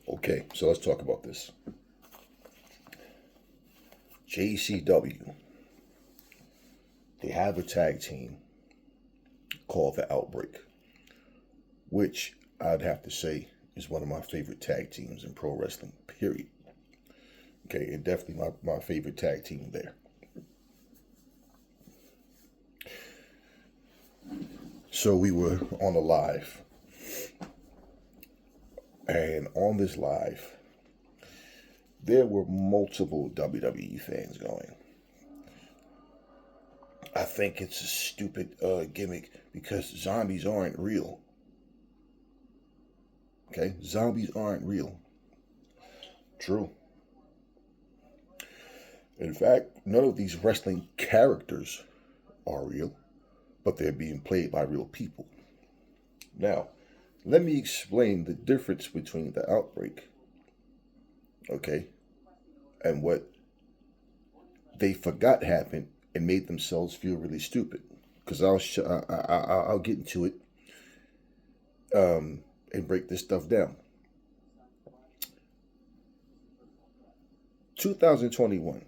Okay, so let's talk about this. JCW, they have a tag team called the OUTBREAK, which I'd have to say is one of my favorite tag teams in pro wrestling, period. Okay, and definitely my favorite tag team there. So we were on a live, and on this live, there were multiple WWE fans going. I think it's a stupid gimmick because zombies aren't real. Okay, zombies aren't real. True. In fact, none of these wrestling characters are real, but they're being played by real people. Now, let me explain the difference between the OUTBREAK, okay, and what they forgot happened and made themselves feel really stupid. Because I'll get into it and break this stuff down. 2021.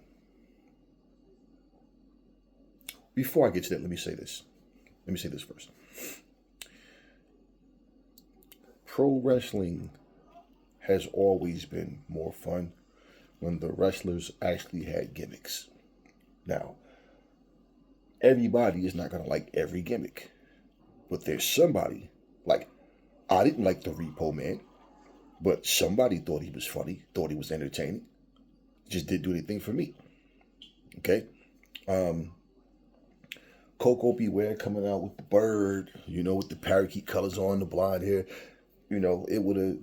Before I get to that, let me say this. Let me say this first. Pro wrestling has always been more fun when the wrestlers actually had gimmicks. Now, everybody is not going to like every gimmick, but there's somebody, like, I didn't like the Repo Man, but somebody thought he was funny, thought he was entertaining. Just didn't do anything for me. Okay? Coco Beware coming out with the bird, with the parakeet colors on, the blonde hair. It would have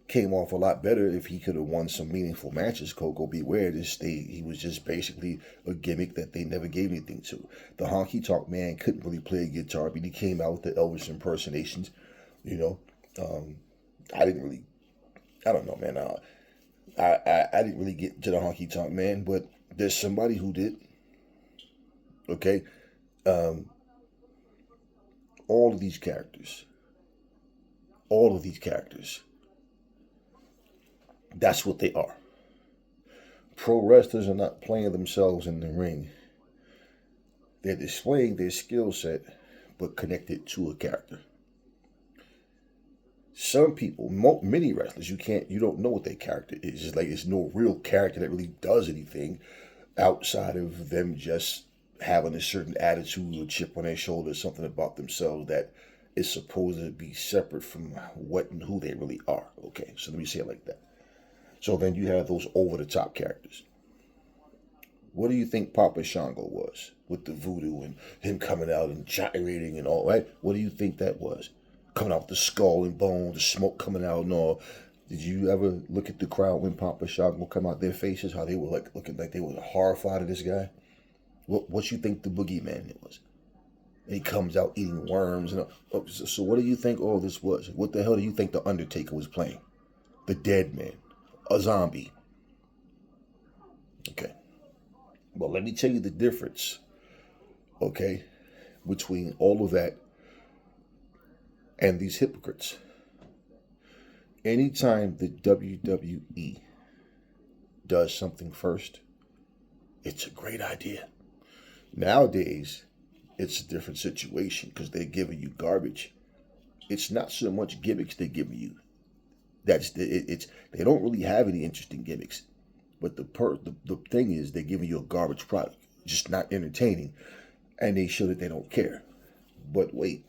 came off a lot better if he could have won some meaningful matches. Coco Beware, he was just basically a gimmick that they never gave anything to. The Honky Tonk Man couldn't really play a guitar, but he came out with the Elvis impersonations. I don't know, man. I didn't really get to the Honky Tonk Man, but there's somebody who did. Okay, all of these characters, that's what they are. Pro wrestlers are not playing themselves in the ring. They're displaying their skill set, but connected to a character. Some people, many wrestlers, you don't know what their character is. It's like it's no real character that really does anything outside of them just having a certain attitude or chip on their shoulder, something about themselves that is supposed to be separate from what and who they really are. Okay, so let me say it like that. So then you have those over-the-top characters. What do you think Papa Shango was with the voodoo and him coming out and gyrating and all, right? What do you think that was? Coming out with the skull and bone, the smoke coming out and all. Did you ever look at the crowd when Papa Shango come out, their faces, how they were like looking like they were horrified of this guy? What you think the boogeyman was? And he comes out eating worms and all. So what do you think all this was? What the hell do you think the Undertaker was playing? The dead man, a zombie. Okay. Well, let me tell you the difference, okay, between all of that and these hypocrites. Anytime the WWE does something first, it's a great idea. Nowadays, it's a different situation because they're giving you garbage. It's not so much gimmicks they're giving you. They don't really have any interesting gimmicks. But the thing is, they're giving you a garbage product, just not entertaining, and they show that they don't care. But wait,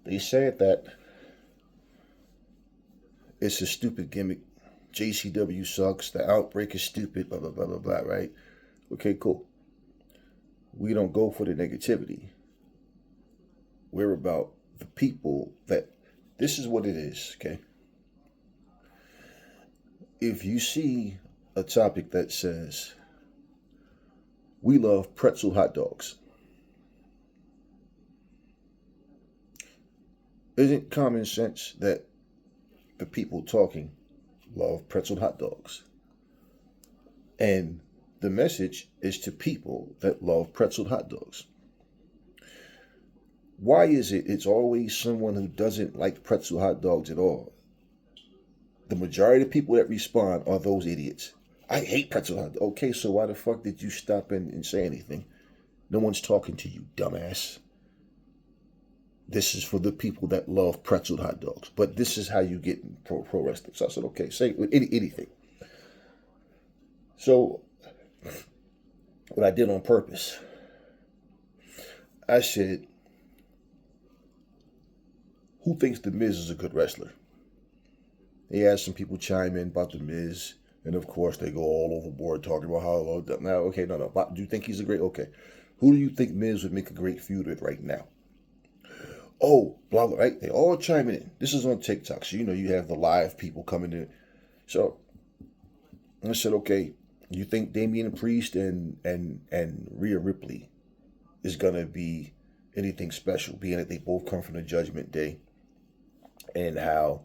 they said that it's a stupid gimmick. JCW sucks. The OUTBREAK is stupid. Blah blah blah blah blah. Right? Okay, cool. We don't go for the negativity. We're about the people that. This is what it is. Okay. If you see a topic that says, we love pretzel hot dogs, isn't common sense that the people talking love pretzel hot dogs? And the message is to people that love pretzel hot dogs. Why is it's always someone who doesn't like pretzel hot dogs at all The majority of people that respond are those idiots. I hate pretzel hot dogs. Okay, so why the fuck did you stop and say anything? No one's talking to you, dumbass. This is for the people that love pretzel hot dogs. But this is how you get in pro wrestling. So I said, okay, say anything. So what I did on purpose, I said, who thinks The Miz is a good wrestler? He had some people chime in about The Miz. And of course, they go all overboard talking about how, now, okay, no. Do you think he's a great, okay. Who do you think Miz would make a great feud with right now? Oh, blah, blah, right? They all chiming in. This is on TikTok. So, you have the live people coming in. So I said, okay, you think Damian Priest and Rhea Ripley is going to be anything special, being that they both come from the Judgment Day, and how,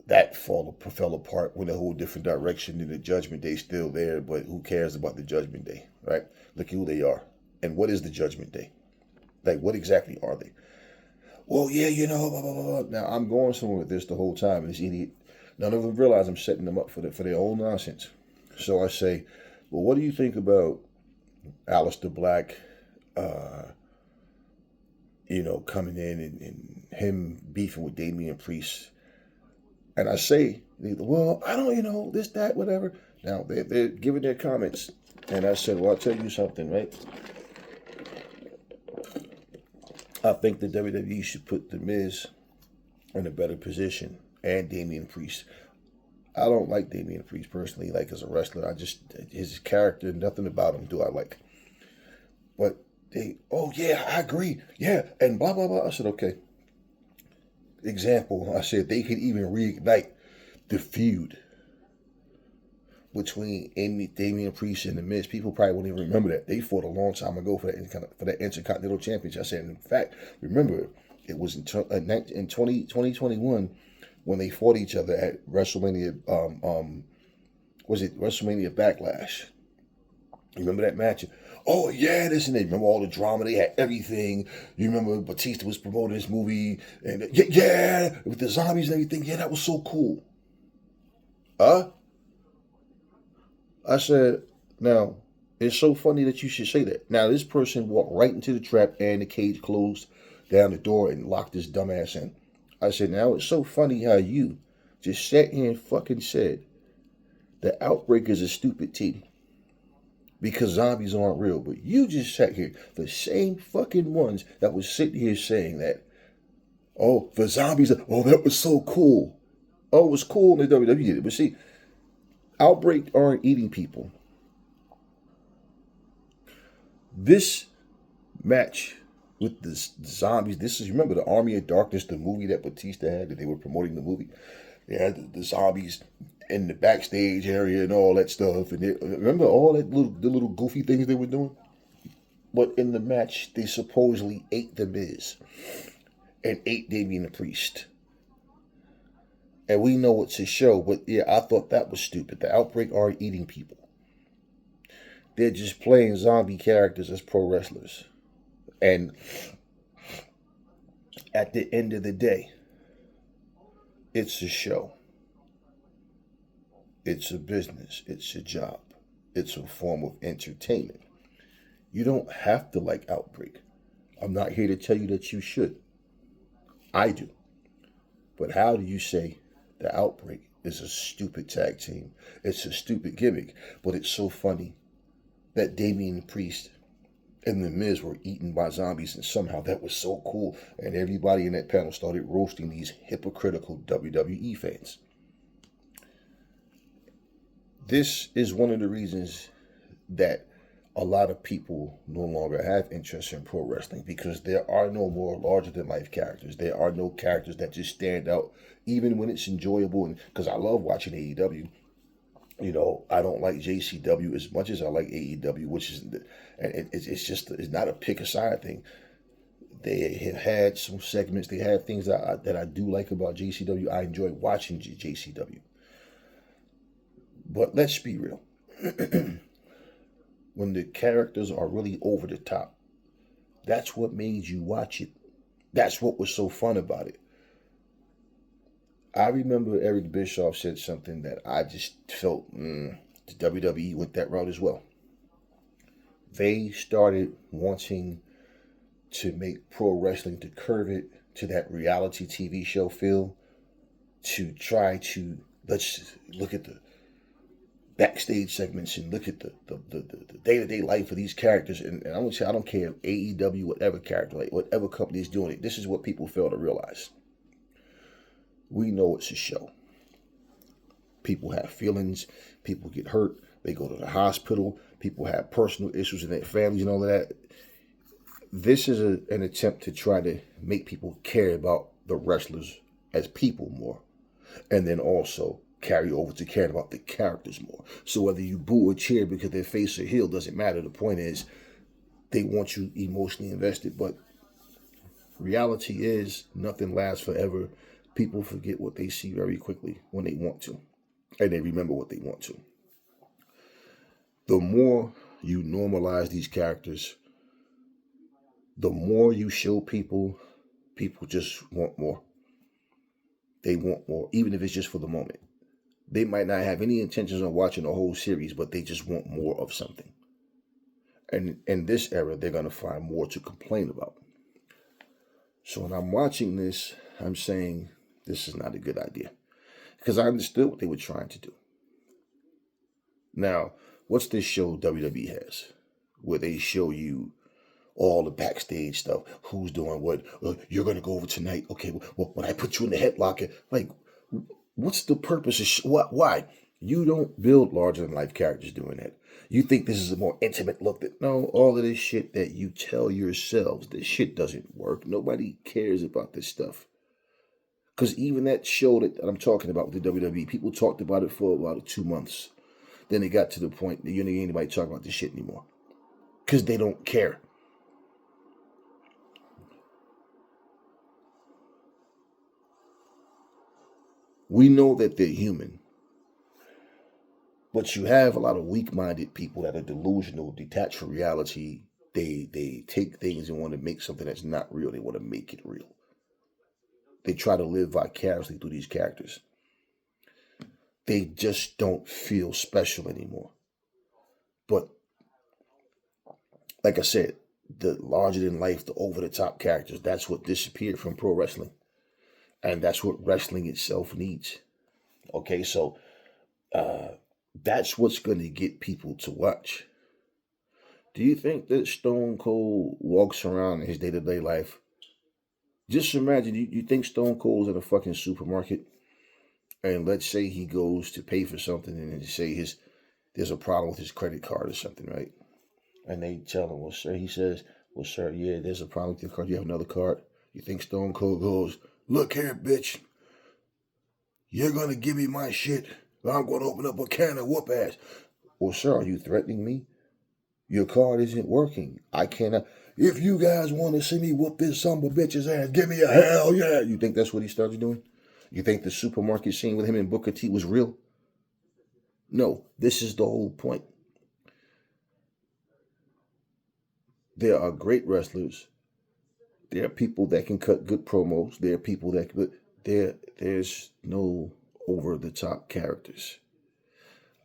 that fell apart, went a whole different direction, and the Judgment Day still there, but who cares about the Judgment Day, right? Look who they are. And what is the Judgment Day? Like, what exactly are they? Well, yeah, blah, blah, blah, blah. Now, I'm going somewhere with this the whole time, and this idiot, none of them realize I'm setting them up for their own nonsense. So I say, well, what do you think about Aleister Black, coming in and him beefing with Damian Priest? And I say, well, I don't, this, that, whatever. Now, they're giving their comments. And I said, well, I'll tell you something, right? I think the WWE should put The Miz in a better position, and Damian Priest. I don't like Damian Priest personally, like as a wrestler. His character, nothing about him do I like. But oh yeah, I agree. Yeah, and blah, blah, blah. I said, okay. Example, I said they could even reignite the feud between Damian Priest and The Miz. People probably won't even remember that. They fought a long time ago for that Intercontinental Championship. I said, in fact, remember, it was in 2021 when they fought each other at WrestleMania, was it WrestleMania Backlash? You remember that match? Oh, yeah, this and that. Remember all the drama? They had everything. You remember Batista was promoting this movie? And yeah, with the zombies and everything. Yeah, that was so cool. I said, now, it's so funny that you should say that. Now, this person walked right into the trap and the cage closed down the door and locked his dumbass in. I said, now, it's so funny how you just sat here and fucking said that Outbreak is a stupid team because zombies aren't real. But you just sat here, the same fucking ones that was sitting here saying that, oh, the zombies, oh, that was so cool. Oh, it was cool in the WWE. But see, Outbreak aren't eating people. This match with the zombies, this is, remember the Army of Darkness, the movie that Batista had, that they were promoting the movie? They had the zombies in the backstage area and all that stuff. And remember all that the little goofy things they were doing? But in the match, they supposedly ate The Miz and ate Damian Priest. And we know it's a show, but yeah, I thought that was stupid. The Outbreak aren't eating people. They're just playing zombie characters as pro wrestlers. And at the end of the day, it's a show. It's a business. It's a job. It's a form of entertainment. You don't have to like Outbreak. I'm not here to tell you that you should. I do. But how do you say the Outbreak is a stupid tag team? It's a stupid gimmick, but it's so funny that Damian Priest and The Miz were eaten by zombies, and somehow that was so cool, and everybody in that panel started roasting these hypocritical WWE fans. This is one of the reasons that a lot of people no longer have interest in pro wrestling, because there are no more larger-than-life characters. There are no characters that just stand out, even when it's enjoyable. And because I love watching AEW, I don't like JCW as much as I like AEW, which is, and it's not a pick a side thing. They have had some segments. They have things that I do like about JCW. I enjoy watching JCW. But let's be real. When the characters are really over the top, that's what made you watch it. That's what was so fun about it. I remember Eric Bischoff said something that I just felt the WWE went that route as well. They started wanting to make pro wrestling to curve it to that reality TV show feel, to try to let's look at the backstage segments and look at the day-to-day life of these characters. And I'm gonna say I don't care if AEW, whatever character, like whatever company is doing it, this is what people fail to realize. We know it's a show. People have feelings, people get hurt, they go to the hospital, people have personal issues in their families and all of that. This is an attempt to try to make people care about the wrestlers as people more, and then also carry over to caring about the characters more. So whether you boo or cheer because their face or heel doesn't matter. The point is they want you emotionally invested. But reality is nothing lasts forever. People forget what they see very quickly when they want to, and they remember what they want to. The more you normalize these characters, the more you show people, people just want more. They want more, even if it's just for the moment. They might not have any intentions on watching the whole series, but they just want more of something. And in this era, they're going to find more to complain about. So when I'm watching this, I'm saying this is not a good idea, because I understood what they were trying to do. Now, what's this show WWE has where they show you all the backstage stuff? Who's doing what? You're going to go over tonight. Okay, well, when I put you in the headlock, like, what's the purpose of why? You don't build larger than life characters doing that. You think this is a more intimate look? No, all of this shit that you tell yourselves, this shit doesn't work. Nobody cares about this stuff. Because even that show that I'm talking about with the WWE, people talked about it for about 2 months. Then it got to the point that you don't hear anybody talk about this shit anymore. Because they don't care. We know that they're human. But you have a lot of weak-minded people that are delusional, detached from reality. They take things and want to make something that's not real. They want to make it real. They try to live vicariously through these characters. They just don't feel special anymore. But like I said, the larger than life, the over the top characters, that's what disappeared from pro wrestling. And that's what wrestling itself needs. Okay, so that's what's going to get people to watch. Do you think that Stone Cold walks around in his day-to-day life? Just imagine, you think Stone Cold's in a fucking supermarket, and let's say he goes to pay for something, and they say there's a problem with his credit card or something, right? And they tell him, well, sir, he says, well, sir, yeah, there's a problem with your card. You have another card? You think Stone Cold goes, look here, bitch. You're going to give me my shit, or I'm going to open up a can of whoop ass. Well, sir, are you threatening me? Your card isn't working. I cannot. If you guys want to see me whoop this son of a bitch's ass, give me a hell yeah. You think that's what he started doing? You think the supermarket scene with him and Booker T was real? No, this is the whole point. There are great wrestlers. There are people that can cut good promos. There are people that can, there's no over-the-top characters.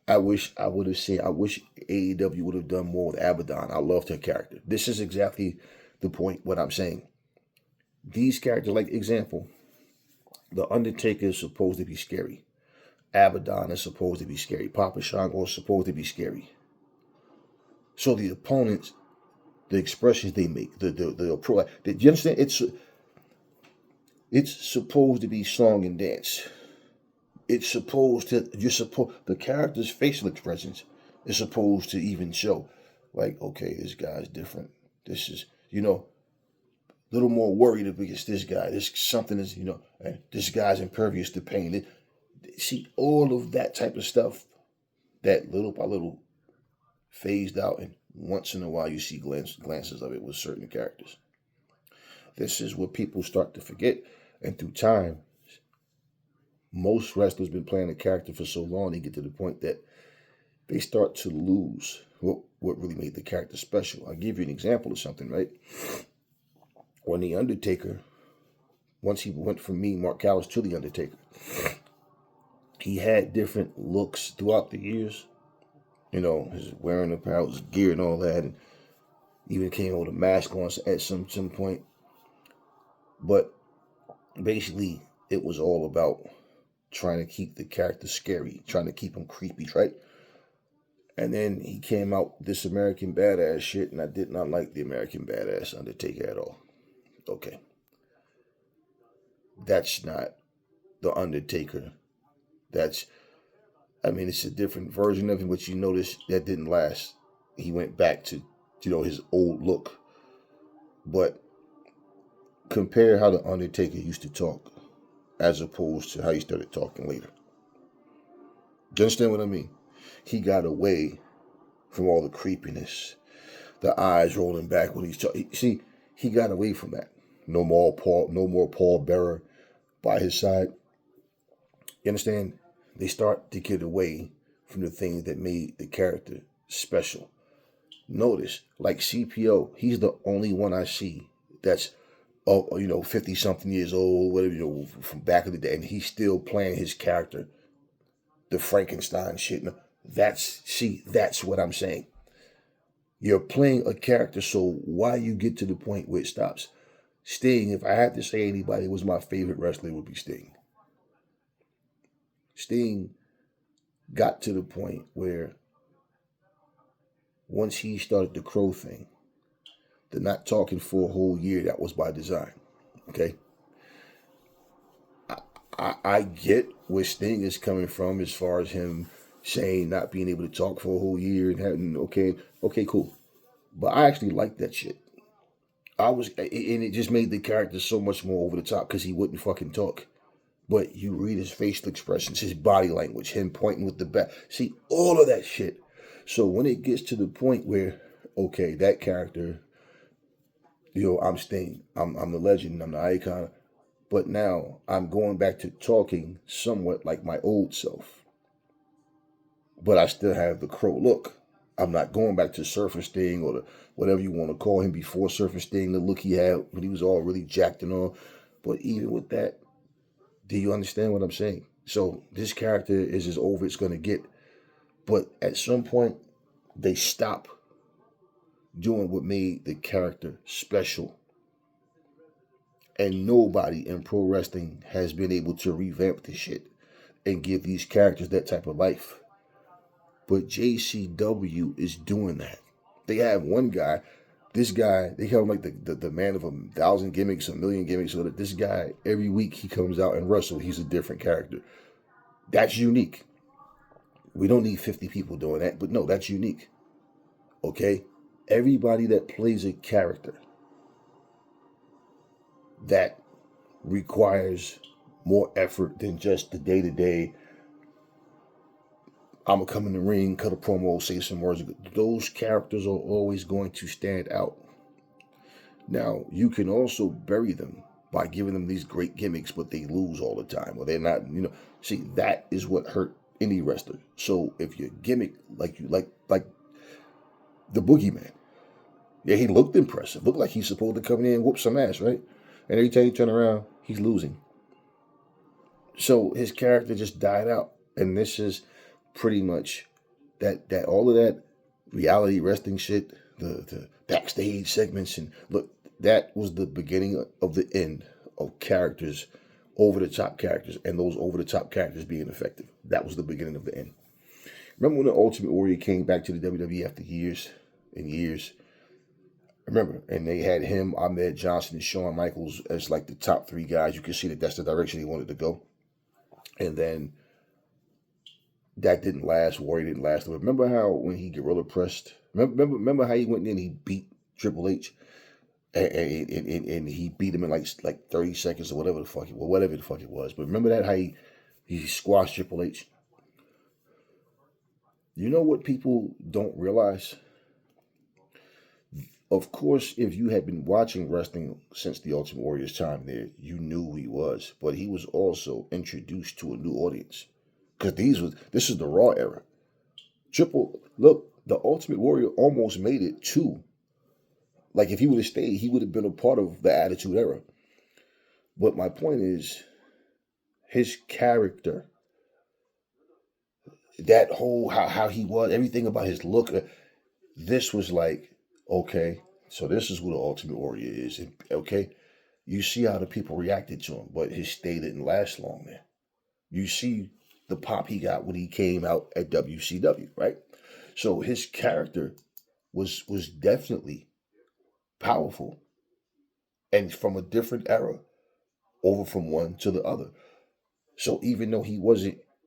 I wish AEW would have done more with Abaddon. I loved her character. This is exactly the point, what I'm saying. These characters, like example, The Undertaker is supposed to be scary. Abaddon is supposed to be scary. Papa Shango is supposed to be scary. So the opponents, the expressions they make, the approach, do you understand? It's supposed to be song and dance. It's supposed to, the character's facial expressions is supposed to even show, like, okay, this guy's different. This is, a little more worried against this guy. This something is, and this guy's impervious to pain. See, all of that type of stuff, that little by little phased out, and once in a while you see glances of it with certain characters. This is what people start to forget, and through time, most wrestlers been playing a character for so long, they get to the point that they start to lose what really made the character special. I'll give you an example of something, right? When The Undertaker once he went from me, Mark Callis, to The Undertaker, he had different looks throughout the years. You know, his wearing apparel, his gear and all that, and even came with a mask on at some point. But basically, it was all about trying to keep the character scary, trying to keep him creepy, right? And then he came out with this American Badass shit, and I did not like the American Badass Undertaker at all. Okay. That's not the Undertaker. It's a different version of him, but you notice that didn't last. He went back to, his old look. But compare how the Undertaker used to talk as opposed to how he started talking later. Do you understand what I mean? He got away from all the creepiness, the eyes rolling back when he's talking. See, he got away from that. No more Paul Bearer by his side. You understand? They start to get away from the things that made the character special. Notice, like CPO, he's the only one I see that's 50 something years old, whatever, from back in the day, and he's still playing his character, the Frankenstein shit. That's what I'm saying. You're playing a character, so why you get to the point where it stops? Sting, if I had to say anybody was my favorite wrestler, it would be Sting. Sting got to the point where once he started the Crow thing, the not talking for a whole year, that was by design. Okay? I get where Sting is coming from as far as him saying not being able to talk for a whole year and having, okay, cool. But I actually liked that shit. And it just made the character so much more over the top because he wouldn't fucking talk. But you read his facial expressions, his body language, him pointing with the back. See, all of that shit. So when it gets to the point where, okay, that character, I'm Sting. I'm the legend. I'm the icon. But now I'm going back to talking somewhat like my old self. But I still have the Crow look. I'm not going back to Surfer Sting or whatever you want to call him before Surfer Sting, the look he had when he was all really jacked and all. But even with that, do you understand what I'm saying? So this character is as over it's going to get. But at some point, they stop doing what made the character special. And nobody in pro wrestling has been able to revamp this shit and give these characters that type of life. But JCW is doing that. They have one guy, this guy, they call him like the man of 1,000 gimmicks, 1,000,000 gimmicks, so that this guy, every week he comes out and wrestles, he's a different character. That's unique. We don't need 50 people doing that, but no, that's unique. Okay? Everybody that plays a character that requires more effort than just the day-to-day, I'm going to come in the ring, cut a promo, say some words. Those characters are always going to stand out. Now, you can also bury them by giving them these great gimmicks, but they lose all the time. Or they're not, see, that is what hurt any wrestler. So if your gimmick, like the Boogeyman, yeah, he looked impressive. Looked like he's supposed to come in and whoop some ass, right? And every time you turn around, he's losing. So his character just died out. And this is pretty much that all of that reality wrestling shit, the backstage segments, and look, that was the beginning of the end of characters, over the top characters, and those over the top characters being effective. That was the beginning of the end. Remember when the Ultimate Warrior came back to the WWE after years and years? Remember, and they had him, Ahmed Johnson, and Shawn Michaels as like the top three guys. You can see that that's the direction he wanted to go. And then that didn't last. Warrior didn't last. Remember how when he gorilla pressed? Remember how he went in and he beat Triple H, and he beat him in like 30 seconds or whatever the fuck it was. But remember that how he squashed Triple H. You know what people don't realize? Of course, if you had been watching wrestling since the Ultimate Warrior's time there, you knew who he was. But he was also introduced to a new audience. Because this is the Raw era. The Ultimate Warrior almost made it too. Like if he would have stayed, he would have been a part of the Attitude Era. But my point is, his character, that whole how he was, everything about his look, this was like, okay, so this is who the Ultimate Warrior is. And, okay, you see how the people reacted to him, but his stay didn't last long, man. You see the pop he got when he came out at WCW, right? So his character was definitely powerful and from a different era over from one to the other. So even though he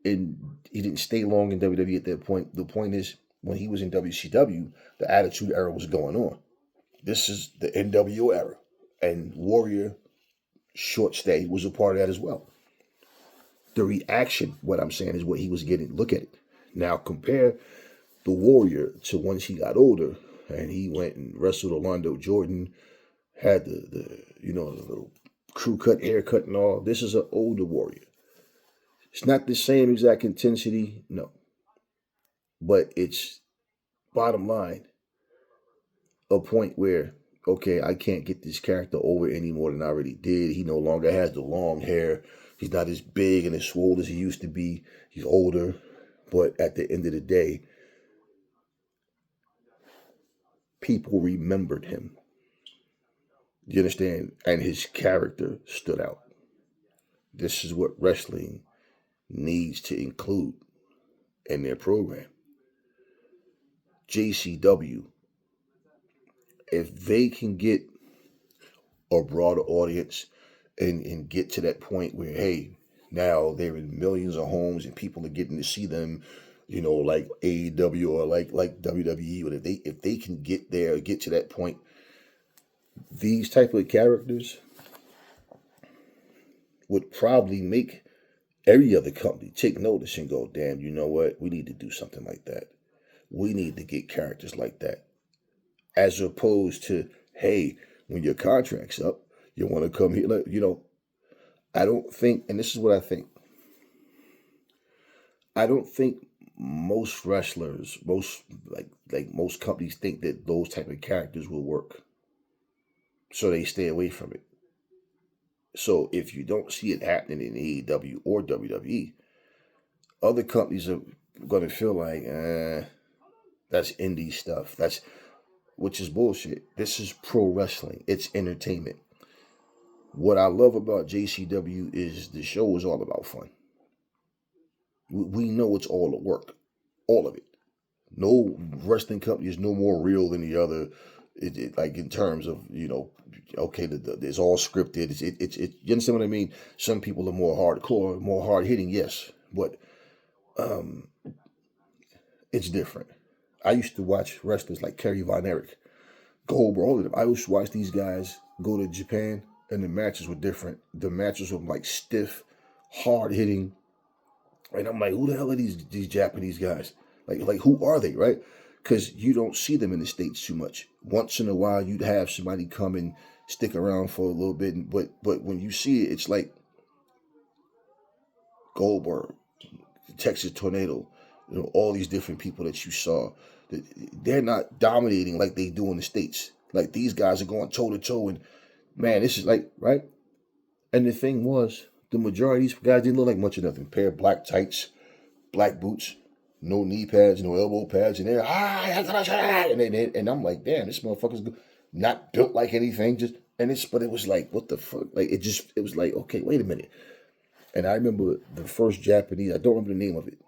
didn't stay long in WWE at that point. The point is, when he was in WCW, the Attitude Era was going on. This is the NWO era, and Warrior short stay was a part of that as well. The reaction, what I'm saying, is what he was getting. Look at it now. Compare the Warrior to once he got older and he went and wrestled Orlando Jordan, had the little crew cut haircut and all. This is an older Warrior. It's not the same exact intensity, no. But it's, bottom line, a point where, okay, I can't get this character over any more than I already did. He no longer has the long hair. He's not as big and as swole as he used to be. He's older. But at the end of the day, people remembered him. You understand? And his character stood out. This is what wrestling needs to include in their program. JCW, if they can get a broader audience and get to that point where, hey, now they're in millions of homes and people are getting to see them, like AEW or like WWE, but if they can get there, get to that point, these type of characters would probably make every other company take notice and go, damn, you know what? We need to do something like that. We need to get characters like that. As opposed to, hey, when your contract's up, you want to come here. I don't think, and this is what I think. I don't think most wrestlers, most companies think that those type of characters will work. So they stay away from it. So if you don't see it happening in AEW or WWE, other companies are going to feel like, that's indie stuff. Which is bullshit. This is pro wrestling. It's entertainment. What I love about JCW is the show is all about fun. We know it's all a work. All of it. No wrestling company is no more real than the other. Like in terms of, okay, it's all scripted. You understand what I mean? Some people are more hardcore, more hard hitting, yes. But it's different. I used to watch wrestlers like Kerry Von Erich, Goldberg, all of them. I used to watch these guys go to Japan, and the matches were different. The matches were like stiff, hard hitting, and I'm like, who the hell are these Japanese guys? Like who are they, right? Because you don't see them in the States too much. Once in a while, you'd have somebody come and stick around for a little bit, but when you see it, it's like Goldberg, Texas Tornado, all these different people that you saw. They're not dominating like they do in the States. Like these guys are going toe to toe, and man, this is like, right? And the thing was, the majority of these guys didn't look like much of nothing. Pair of black tights, black boots, no knee pads, no elbow pads, and they're and I'm like, damn, this motherfucker's not built like anything. But it was like, what the fuck? Like it was like, okay, wait a minute. And I remember the first Japanese. I don't remember the name of it.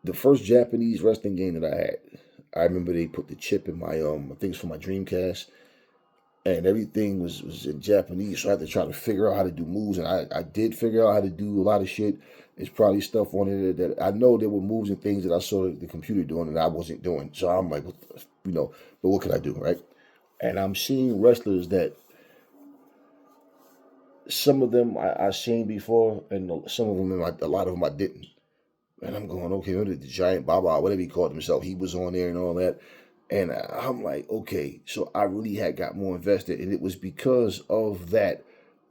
The first Japanese wrestling game that I had. I remember they put the chip in my I think it's for my Dreamcast, and everything was in Japanese. So I had to try to figure out how to do moves, and I did figure out how to do a lot of shit. There's probably stuff on it that I know there were moves and things that I saw the computer doing and I wasn't doing. So I'm like, but what can I do, right? And I'm seeing wrestlers that some of them I seen before, and some of them, a lot of them I didn't. And I'm going, okay, the Giant Baba, whatever he called himself, he was on there and all that. And I'm like, okay, so I really had got more invested. And it was because of that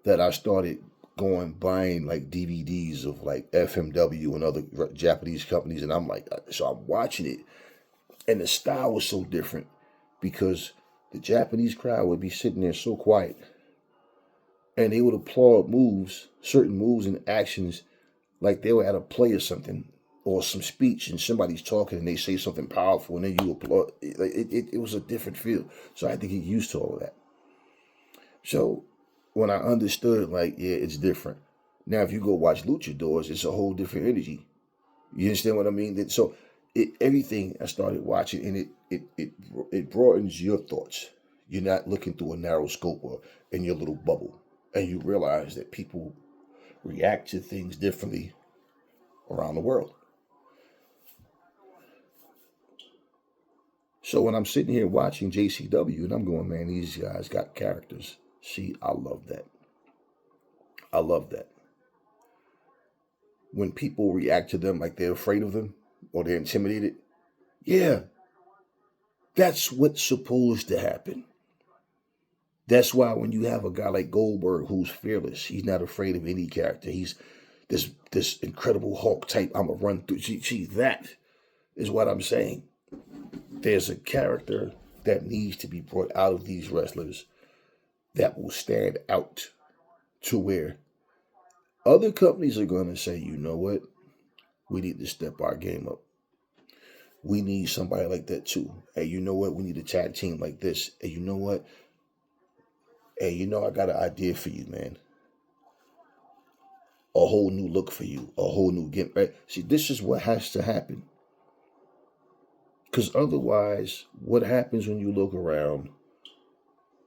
I started buying like DVDs of like FMW and other Japanese companies. And I'm like, so I'm watching it. And the style was so different because the Japanese crowd would be sitting there so quiet, and they would applaud moves, certain moves and actions, like they were at a play or something, or some speech, and somebody's talking and they say something powerful, and then you applaud. It was a different feel. So I had to get used to all of that. So when I understood, like, yeah, it's different. Now, if you go watch luchadors, it's a whole different energy. You understand what I mean? So everything I started watching, and it broadens your thoughts. You're not looking through a narrow scope or in your little bubble, and you realize that people react to things differently around the world. So when I'm sitting here watching JCW, and I'm going, man, these guys got characters. See, I love that. I love that. When people react to them like they're afraid of them or they're intimidated, yeah, that's what's supposed to happen. That's why when you have a guy like Goldberg who's fearless, he's not afraid of any character. He's this incredible Hulk type. I'm gonna run through. See, that is what I'm saying. There's a character that needs to be brought out of these wrestlers that will stand out to where other companies are going to say, you know what? We need to step our game up. We need somebody like that too. Hey, you know what? We need a tag team like this. Hey, you know what? Hey, you know, I got an idea for you, man. A whole new look for you. A whole new gimmick. Right? See, this is what has to happen. Because otherwise, what happens when you look around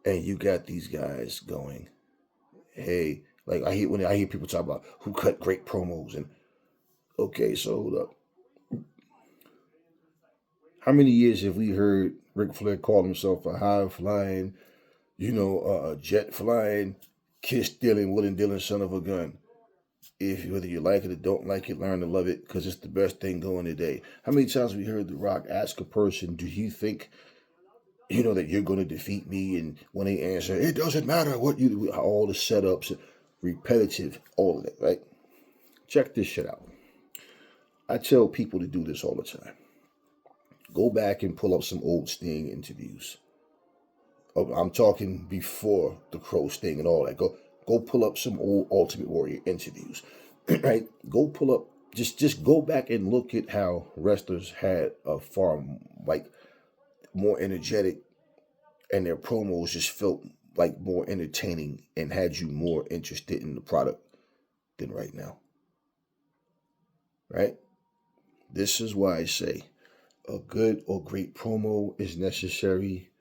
and you got these guys going, hey, like I hear people talk about who cut great promos, and okay, so hold up. How many years have we heard Ric Flair call himself a high flying, jet flying, kiss stealing, willing dealing son of a gun? If whether you like it or don't like it, learn to love it because it's the best thing going today. How many times we heard The Rock ask a person, "Do you think that you're going to defeat me?" And when they answer, "It doesn't matter what you do," all the setups, repetitive, all of that, right? Check this shit out. I tell people to do this all the time. Go back and pull up some old Sting interviews. I'm talking before the Crow Sting and all that. Go pull up some old Ultimate Warrior interviews, right? Go pull up. Just go back and look at how wrestlers had a far more energetic, and their promos just felt like more entertaining and had you more interested in the product than right now. Right? This is why I say a good or great promo is necessary.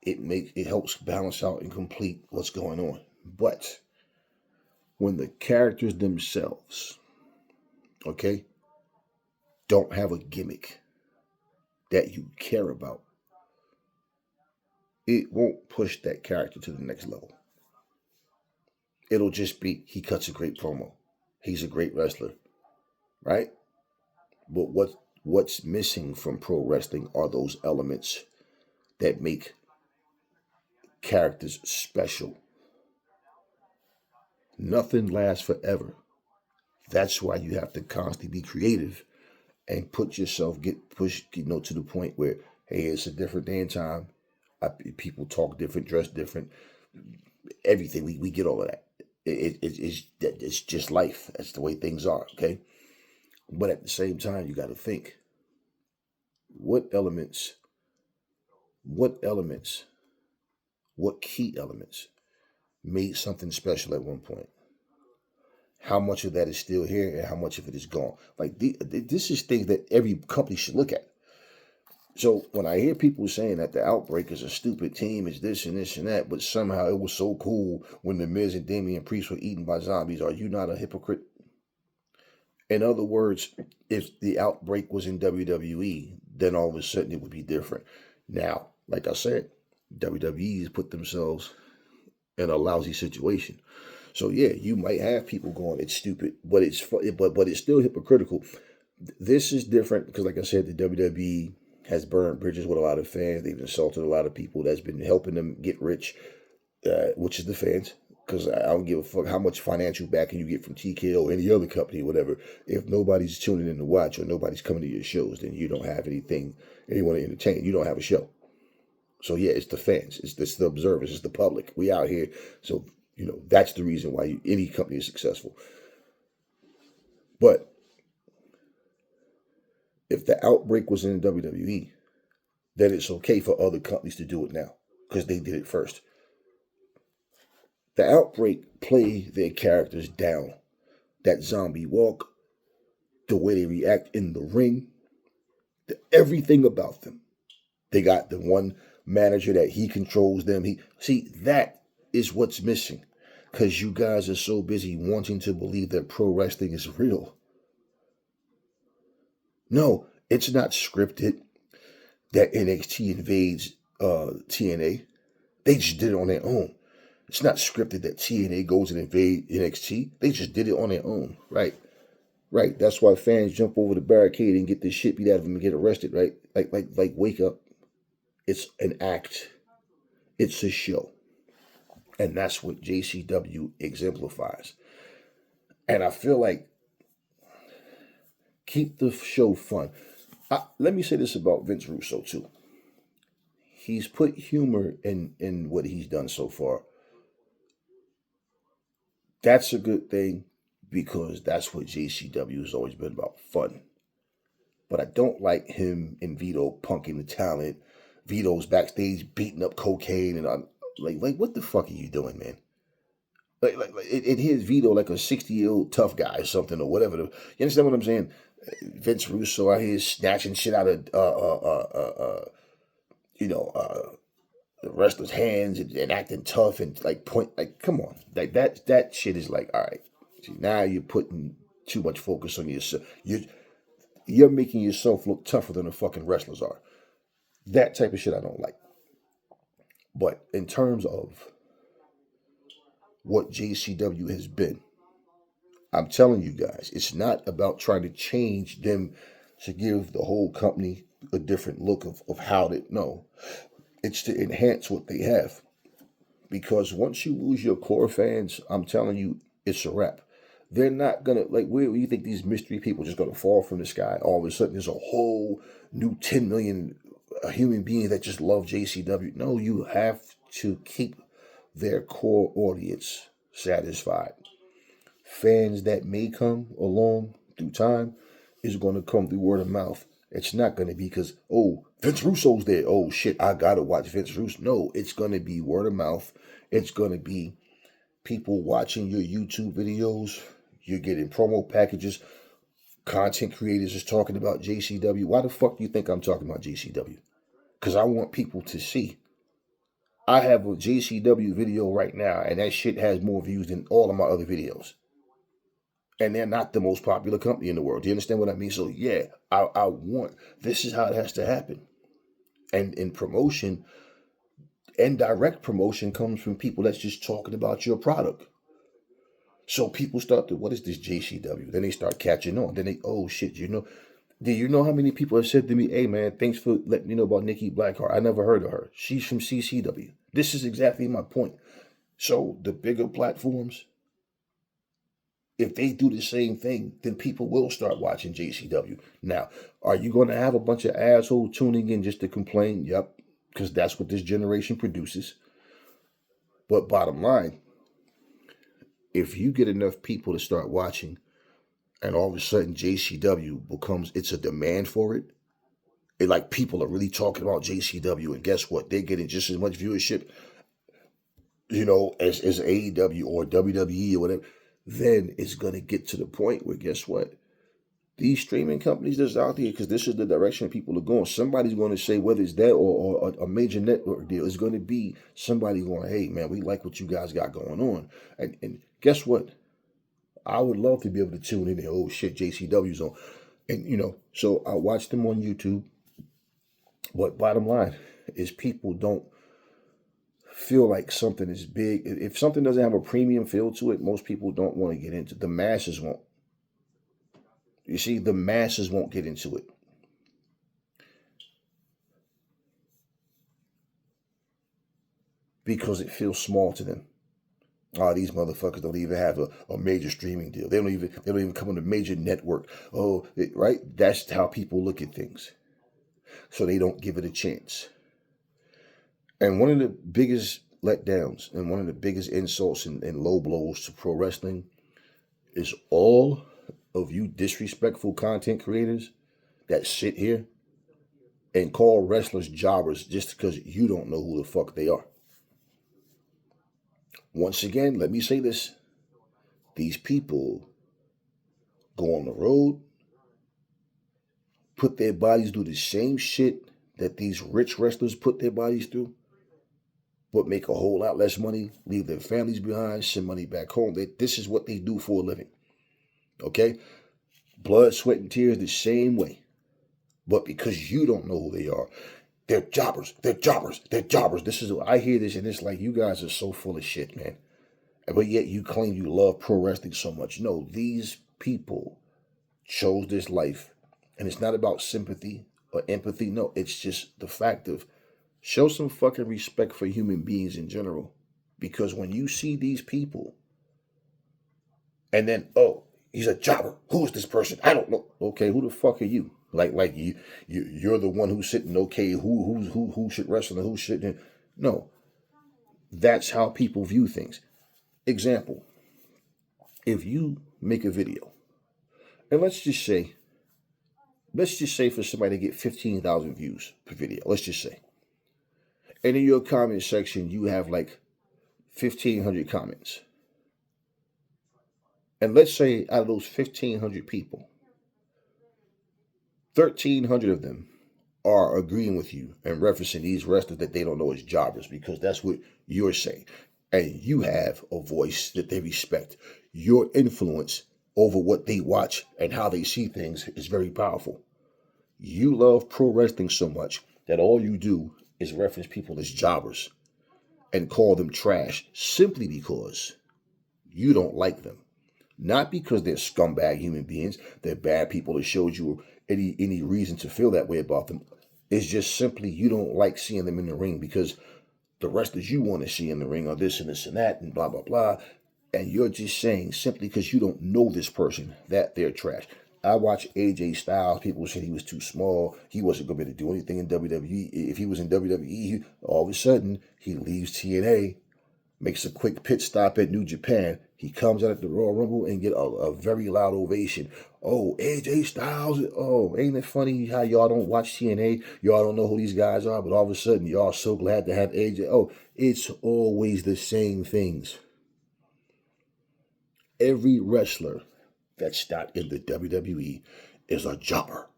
It helps balance out and complete what's going on. But when the characters themselves, okay, don't have a gimmick that you care about, it won't push that character to the next level. It'll just be, he cuts a great promo. He's a great wrestler, right? But what's missing from pro wrestling are those elements that make characters special. Nothing lasts forever. That's why you have to constantly be creative and put yourself, get pushed, to the point where, hey, it's a different day and time. People talk different, dress different, everything. We get all of that. It's just life. That's the way things are, okay? But at the same time, you got to think, what key elements made something special at one point? How much of that is still here and how much of it is gone? Like, this is things that every company should look at. So when I hear people saying that the Outbreak is a stupid team, it's this and this and that, but somehow it was so cool when The Miz and Damian Priest were eaten by zombies, are you not a hypocrite? In other words, if the Outbreak was in WWE, then all of a sudden it would be different. Now, like I said, WWE has put themselves in a lousy situation. So yeah, you might have people going, it's stupid, but it's still hypocritical. This is different because, like I said, the WWE has burned bridges with a lot of fans. They've insulted a lot of people that's been helping them get rich, which is the fans. Because I don't give a fuck how much financial backing you get from TKO or any other company or whatever. If nobody's tuning in to watch or nobody's coming to your shows, then you don't have anyone to entertain. You don't have a show. So yeah, it's the fans, it's the observers, it's the public. We out here, so that's the reason why any company is successful. But if the outbreak was in the WWE, then it's okay for other companies to do it now because they did it first. The outbreak play their characters down. That zombie walk, the way they react in the ring, everything about them. They got the one manager that he controls them. That is what's missing. Because you guys are so busy wanting to believe that pro wrestling is real. No, it's not scripted that NXT invades TNA. They just did it on their own. It's not scripted that TNA goes and invade NXT. They just did it on their own, right? Right. That's why fans jump over the barricade and get this shit beat out of them and get arrested, right? Like, wake up. It's an act. It's a show. And that's what JCW exemplifies. And I feel like keep the show fun. Let me say this about Vince Russo, too. He's put humor in what he's done so far. That's a good thing because that's what JCW has always been about, fun. But I don't like him and Vito punking the talent. Vito's backstage beating up cocaine, and I'm like, what the fuck are you doing, man? Like it hits Vito like a 60-year-old tough guy or something or whatever. You understand what I'm saying? Vince Russo out here snatching shit out of the wrestler's hands and acting tough and come on, that shit is like, all right. See, now you're putting too much focus on yourself. You're making yourself look tougher than the fucking wrestlers are. That type of shit I don't like. But in terms of what JCW has been, I'm telling you guys, it's not about trying to change them to give the whole company a different look of how they, no. It's to enhance what they have. Because once you lose your core fans, I'm telling you, it's a wrap. They're not going to, where you think these mystery people are just going to fall from the sky? All of a sudden, there's a whole new 10 million human beings that just love JCW. No, you have to keep their core audience satisfied. Fans that may come along through time is going to come through word of mouth. It's not going to be because, Vince Russo's there. Oh, shit, I got to watch Vince Russo. No, it's going to be word of mouth. It's going to be people watching your YouTube videos. You're getting promo packages. Content creators is talking about JCW. Why the fuck do you think I'm talking about JCW? Because I want people to see. I have a JCW video right now, and that shit has more views than all of my other videos. And they're not the most popular company in the world. Do you understand what I mean? So yeah, I want, this is how it has to happen. And in promotion, and direct promotion comes from people that's just talking about your product. So people start to, what is this JCW? Then they start catching on. Then they, oh shit, do you know how many people have said to me, hey man, thanks for letting me know about Nikki Blackheart. I never heard of her. She's from CCW. This is exactly my point. So the bigger platforms, if they do the same thing, then people will start watching JCW. Now, are you going to have a bunch of assholes tuning in just to complain? Yep, because that's what this generation produces. But bottom line, if you get enough people to start watching, and all of a sudden JCW becomes, it's a demand for it, like people are really talking about JCW, and guess what? They're getting just as much viewership, as AEW or WWE or whatever. Then it's going to get to the point where, guess what? These streaming companies that's out there, because this is the direction people are going, somebody's going to say, whether it's that or a major network deal, it's going to be somebody going, hey, man, we like what you guys got going on. And guess what? I would love to be able to tune in and, oh, shit, JCW's on. And, so I watch them on YouTube. But bottom line is people don't feel like something is big. If something doesn't have a premium feel to it, most people don't want to get into it. The masses won't. You see, the masses won't get into it. Because it feels small to them. These motherfuckers don't even have a major streaming deal. They don't even come on a major network. Right? That's how people look at things. So they don't give it a chance. And one of the biggest letdowns and one of the biggest insults and low blows to pro wrestling is all of you disrespectful content creators that sit here and call wrestlers jobbers just because you don't know who the fuck they are. Once again, let me say this. These people go on the road, put their bodies through the same shit that these rich wrestlers put their bodies through, but make a whole lot less money, leave their families behind, send money back home. This is what they do for a living. Okay? Blood, sweat, and tears the same way. But because you don't know who they are, they're jobbers, they're jobbers, they're jobbers. I hear this and it's like, you guys are so full of shit, man. But yet you claim you love pro wrestling so much. No, these people chose this life. And it's not about sympathy or empathy. No, it's just the fact of show some fucking respect for human beings in general. Because when you see these people and then, oh, he's a jobber. Who is this person? I don't know. Okay, who the fuck are you? Like you're the one who's sitting, okay, who should wrestle and who shouldn't. No. That's how people view things. Example. If you make a video, and let's just say for somebody to get 15,000 views per video, let's just say. And in your comment section, you have like 1,500 comments. And let's say out of those 1,500 people, 1,300 of them are agreeing with you and referencing these wrestlers that they don't know as jobbers because that's what you're saying. And you have a voice that they respect. Your influence over what they watch and how they see things is very powerful. You love pro wrestling so much that all you do is reference people as jobbers and call them trash simply because you don't like them. Not because they're scumbag human beings, they're bad people that showed you any reason to feel that way about them. It's just simply you don't like seeing them in the ring because the wrestlers you want to see in the ring are this and this and that and blah, blah, blah. And you're just saying simply because you don't know this person that they're trash. I watched AJ Styles. People said he was too small. He wasn't going to be able to do anything in WWE. If he was in WWE, all of a sudden, he leaves TNA, makes a quick pit stop at New Japan. He comes out at the Royal Rumble and get a very loud ovation. Oh, AJ Styles. Oh, ain't it funny how y'all don't watch TNA? Y'all don't know who these guys are, but all of a sudden, y'all so glad to have AJ. Oh, it's always the same things. Every wrestler that's not in the WWE is a jobber.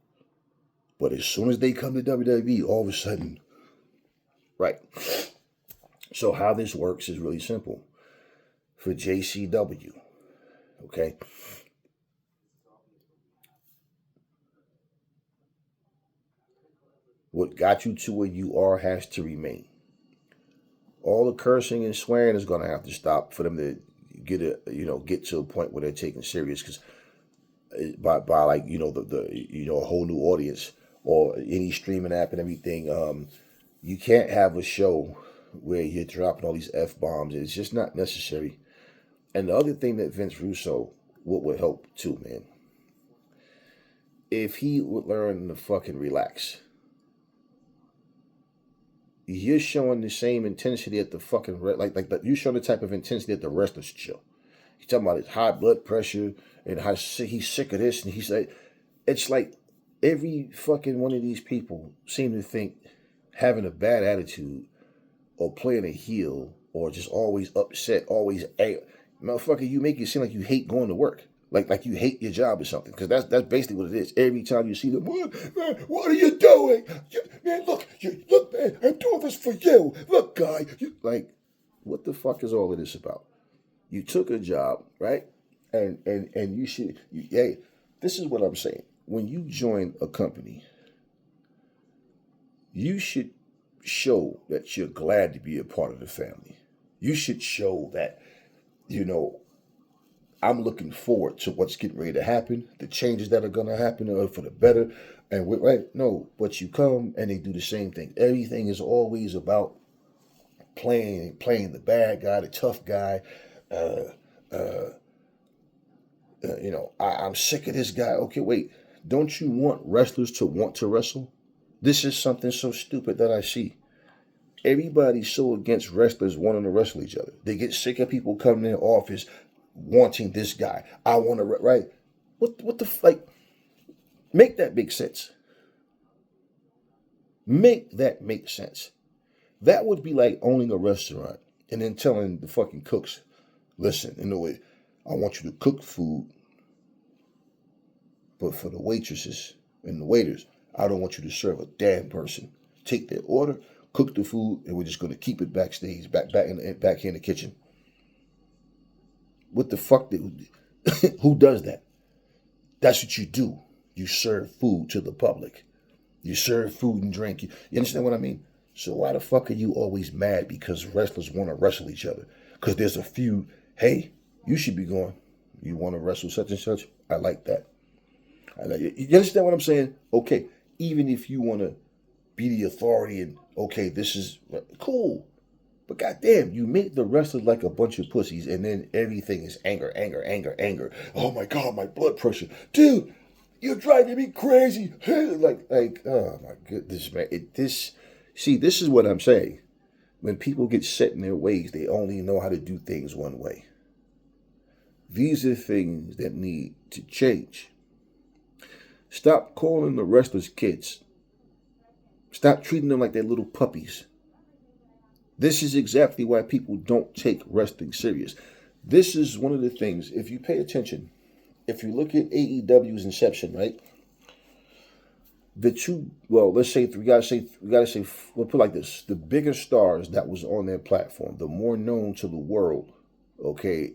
But as soon as they come to WWE, all of a sudden, right. So how this works is really simple. For JCW, okay? What got you to where you are has to remain. All the cursing and swearing is going to have to stop for them to get to a point where they're taken serious, because by like the a whole new audience or any streaming app and everything, you can't have a show where you're dropping all these F-bombs. It's just not necessary. And the other thing that Vince Russo would help too, man, if he would learn to fucking relax. You're showing the same intensity at the fucking you show the type of intensity at the wrestlers show. He's talking about his high blood pressure and how he's sick of this, and he's like, it's like every fucking one of these people seem to think having a bad attitude or playing a heel or just always upset, always angry. Motherfucker, you make it seem like you hate going to work. Like you hate your job or something. Because that's basically what it is. Every time you see them, what are you doing? Man, look, man, I'm doing this for you. Look, guy. What the fuck is all of this about? You took a job, right? And you should, hey, this is what I'm saying. When you join a company, you should show that you're glad to be a part of the family. You should show that, I'm looking forward to what's getting ready to happen, the changes that are going to happen for the better. And but you come and they do the same thing. Everything is always about playing the bad guy, the tough guy. I'm sick of this guy. Okay, wait. Don't you want wrestlers to want to wrestle? This is something so stupid that I see. Everybody's so against wrestlers wanting to wrestle each other. They get sick of people coming in the office wanting this guy. I want to, right? What the, like, make that make sense. Make that make sense. That would be like owning a restaurant and then telling the fucking cooks, listen, you know what, I want you to cook food, but for the waitresses and the waiters, I don't want you to serve a damn person. Take their order, cook the food, and we're just going to keep it backstage, back here in the kitchen. What the fuck? Who does that? That's what you do. You serve food to the public. You serve food and drink. You understand what I mean? So why the fuck are you always mad because wrestlers want to wrestle each other? Because there's a few, hey, you should be going, you want to wrestle such and such? I like that. You understand what I'm saying? Okay, even if you want to be the authority and, okay, this is cool. But goddamn, you make the wrestlers like a bunch of pussies and then everything is anger, anger, anger, anger. Oh my God, my blood pressure. Dude, you're driving me crazy. like, oh my goodness, man. This is what I'm saying. When people get set in their ways, they only know how to do things one way. These are things that need to change. Stop calling the wrestlers kids. Stop treating them like they're little puppies. This is exactly why people don't take wrestling serious. This is one of the things, if you pay attention, if you look at AEW's inception, right? We'll put it like this. The bigger stars that was on their platform, the more known to the world, okay,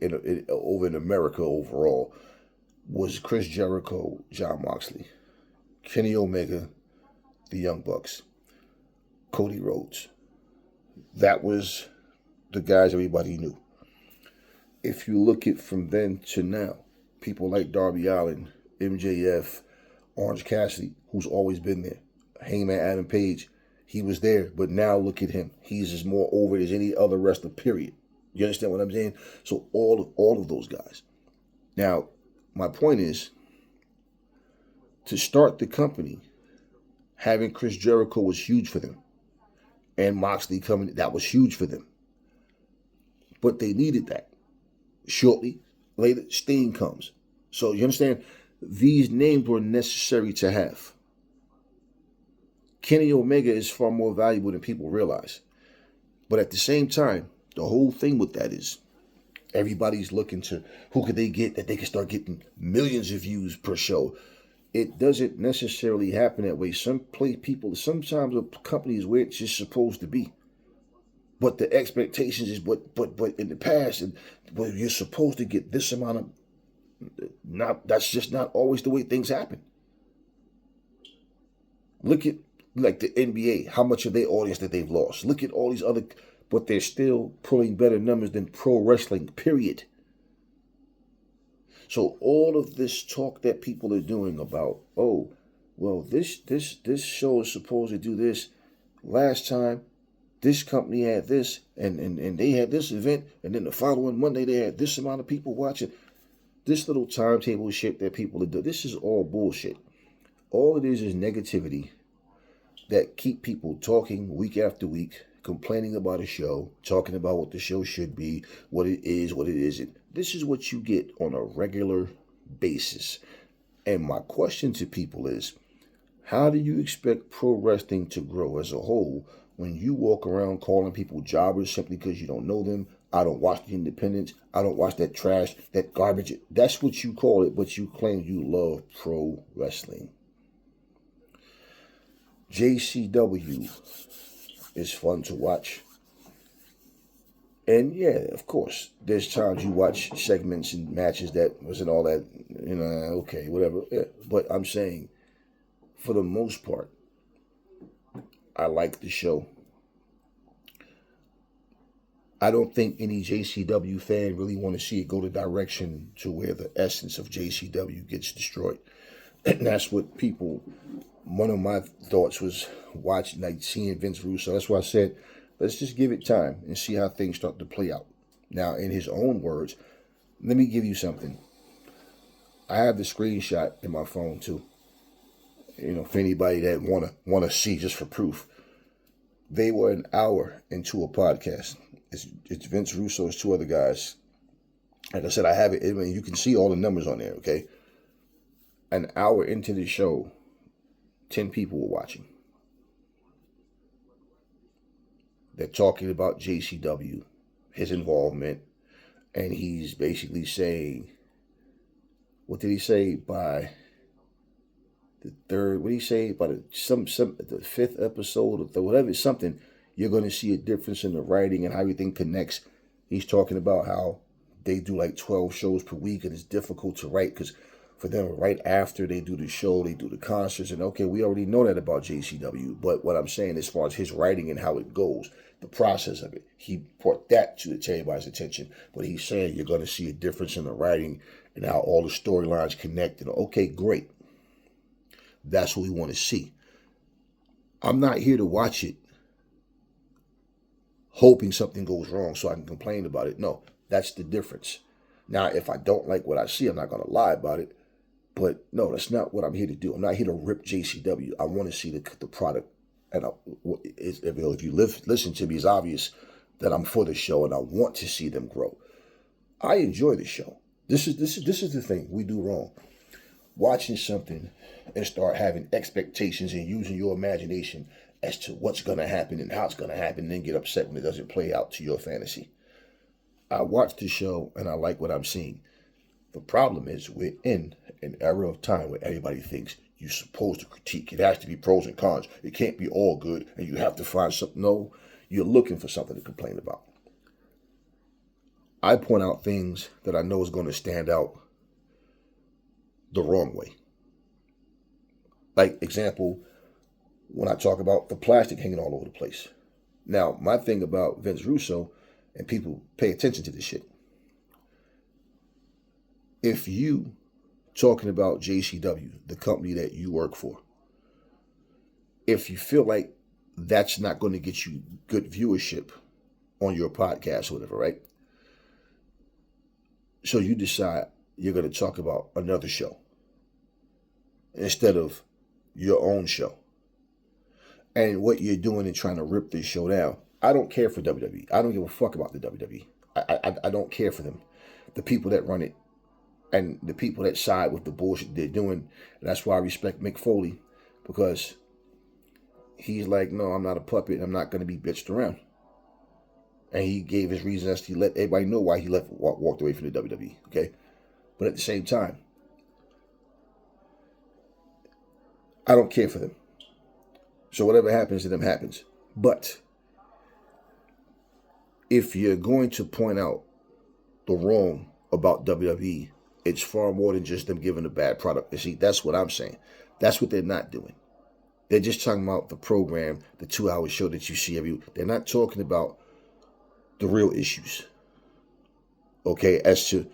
over in America overall, was Chris Jericho, Jon Moxley, Kenny Omega, the Young Bucks, Cody Rhodes. That was the guys everybody knew. If you look at from then to now, people like Darby Allin, MJF, Orange Cassidy, who's always been there, Hangman Adam Page, he was there, but now look at him. He's as more over as any other wrestler, period. You understand what I'm saying? So all of those guys. Now, my point is, to start the company, having Chris Jericho was huge for them. And Moxley coming, that was huge for them. But they needed that. Shortly later, Sting comes. So you understand? These names were necessary to have. Kenny Omega is far more valuable than people realize. But at the same time, the whole thing with that is everybody's looking to who could they get that they can start getting millions of views per show. It doesn't necessarily happen that way. Sometimes a company is where it's just supposed to be. But the expectations is but in the past, you're supposed to get this amount of, that's just not always the way things happen. Look at like the NBA, how much of their audience that they've lost. Look at all these other, but they're still pulling better numbers than pro wrestling, period. So all of this talk that people are doing about, oh, well, this show is supposed to do this. Last time, this company had this, and they had this event, and then the following Monday they had this amount of people watching. This little timetable shit that people are doing, this is all bullshit. All it is negativity that keep people talking week after week, complaining about a show, talking about what the show should be, what it is, what it isn't. This is what you get on a regular basis. And my question to people is, how do you expect pro wrestling to grow as a whole when you walk around calling people jobbers simply because you don't know them? I don't watch the independents. I don't watch that trash, that garbage. That's what you call it, but you claim you love pro wrestling. JCW is fun to watch. And yeah, of course, there's times you watch segments and matches that wasn't all that, okay, whatever. Yeah. But I'm saying, for the most part, I like the show. I don't think any JCW fan really want to see it go the direction to where the essence of JCW gets destroyed. And that's what one of my thoughts was watching, like seeing Vince Russo. That's why I said, let's just give it time and see how things start to play out. Now, in his own words, let me give you something. I have the screenshot in my phone too. For anybody that wanna see just for proof. They were an hour into a podcast. It's Vince Russo, it's two other guys. Like I said, I have it. I mean, you can see all the numbers on there, okay? An hour into the show, 10 people were watching. They're talking about JCW, his involvement, and he's basically saying, what did he say by the third? What did he say by the fifth episode or whatever? Something, you're going to see a difference in the writing and how everything connects. He's talking about how they do like 12 shows per week, and it's difficult to write because for them, right after they do the show, they do the concerts. And okay, we already know that about JCW. But what I'm saying, as far as his writing and how it goes, the process of it, he brought that to everybody's attention. But he's saying you're going to see a difference in the writing and how all the storylines connect. And okay, great. That's what we want to see. I'm not here to watch it hoping something goes wrong so I can complain about it. No, that's the difference. Now, if I don't like what I see, I'm not going to lie about it. But no, that's not what I'm here to do. I'm not here to rip JCW. I want to see the product. And if you listen to me, it's obvious that I'm for the show and I want to see them grow. I enjoy the show. This is the thing we do wrong. Watching something and start having expectations and using your imagination as to what's going to happen and how it's going to happen, and then get upset when it doesn't play out to your fantasy. I watch the show and I like what I'm seeing. The problem is we're in an era of time where everybody thinks you're supposed to critique. It has to be pros and cons. It can't be all good and you have to find something. No, you're looking for something to complain about. I point out things that I know is going to stand out the wrong way. Like, example, when I talk about the plastic hanging all over the place. Now, my thing about Vince Russo, and people pay attention to this shit. If you talking about JCW, the company that you work for, if you feel like that's not going to get you good viewership on your podcast or whatever, right? So you decide you're going to talk about another show instead of your own show. And what you're doing in trying to rip this show down. I don't care for WWE. I don't give a fuck about the WWE. I don't care for them. The people that run it and the people that side with the bullshit they're doing. And that's why I respect Mick Foley, because he's like, no, I'm not a puppet. I'm not going to be bitched around. And he gave his reasons as to let everybody know why he walked away from the WWE. Okay, but at the same time, I don't care for them. So whatever happens to them happens. But if you're going to point out the wrong about WWE, it's far more than just them giving a bad product. You see, that's what I'm saying. That's what they're not doing. They're just talking about the program, the 2-hour show that you see every week. They're not talking about the real issues, okay, as to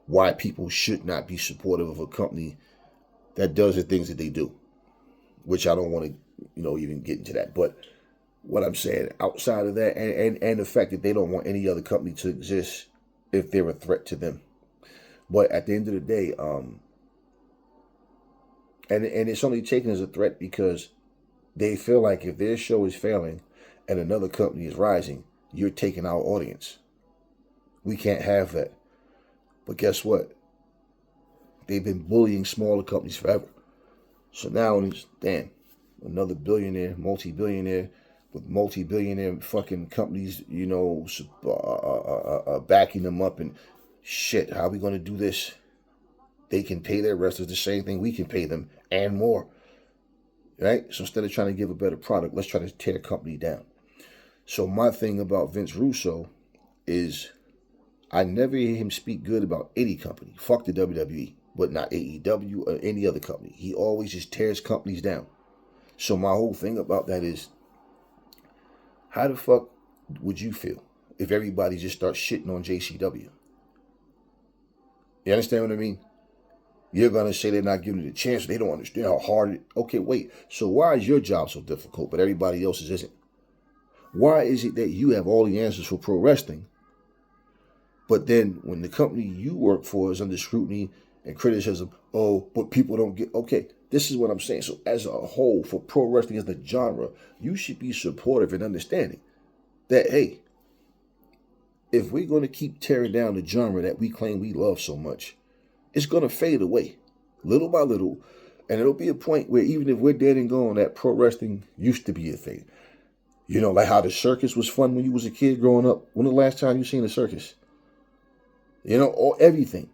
why people should not be supportive of a company that does the things that they do, which I don't want to, even get into that. But what I'm saying, outside of that, and the fact that they don't want any other company to exist if they're a threat to them. But at the end of the day, and it's only taken as a threat because they feel like if their show is failing and another company is rising, you're taking our audience. We can't have that. But guess what? They've been bullying smaller companies forever. So now it's, damn, another billionaire, multi-billionaire, with multi-billionaire fucking companies, backing them up, and shit, how are we going to do this? They can pay their wrestlers the same thing we can pay them and more. Right? So instead of trying to give a better product, let's try to tear the company down. So my thing about Vince Russo is I never hear him speak good about any company. Fuck the WWE, but not AEW or any other company. He always just tears companies down. So my whole thing about that is, how the fuck would you feel if everybody just starts shitting on JCW? You understand what I mean? You're going to say they're not giving it a chance. They don't understand how hard it... Okay, wait. So why is your job so difficult, but everybody else's isn't? Why is it that you have all the answers for pro wrestling, but then when the company you work for is under scrutiny and criticism. Oh, but people don't get, okay, this is what I'm saying. So as a whole, for pro wrestling as the genre, you should be supportive and understanding that, hey, if we're going to keep tearing down the genre that we claim we love so much, it's going to fade away little by little. And it'll be a point where even if we're dead and gone, that pro wrestling used to be a thing. You know, like how the circus was fun when you was a kid growing up. When the last time you seen a circus? You know, or everything.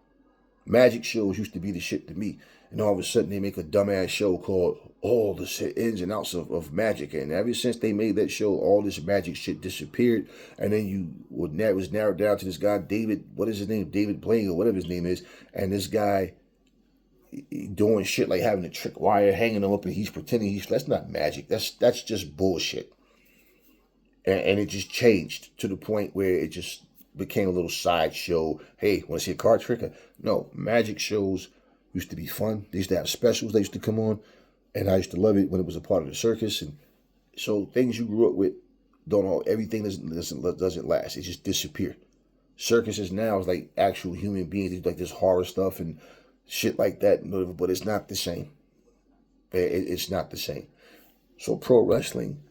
Magic shows used to be the shit to me. And all of a sudden they make a dumbass show called All the Ins and Outs of Magic. And ever since they made that show, all this magic shit disappeared. And then it was narrowed down to this guy, David, what is his name? David Blaine or whatever his name is. And this guy doing shit like having a trick wire, hanging him up, and he's pretending that's not magic. That's just bullshit. And it just changed to the point where it just became a little sideshow. Hey, want to see a card trick? No, magic shows used to be fun. They used to have specials. They used to come on, and I used to love it when it was a part of the circus. And so things you grew up with, don't know, everything doesn't last. It just disappear. Circuses now is like actual human beings. They do like this horror stuff and shit like that, but it's not the same. It's not the same. So pro wrestling,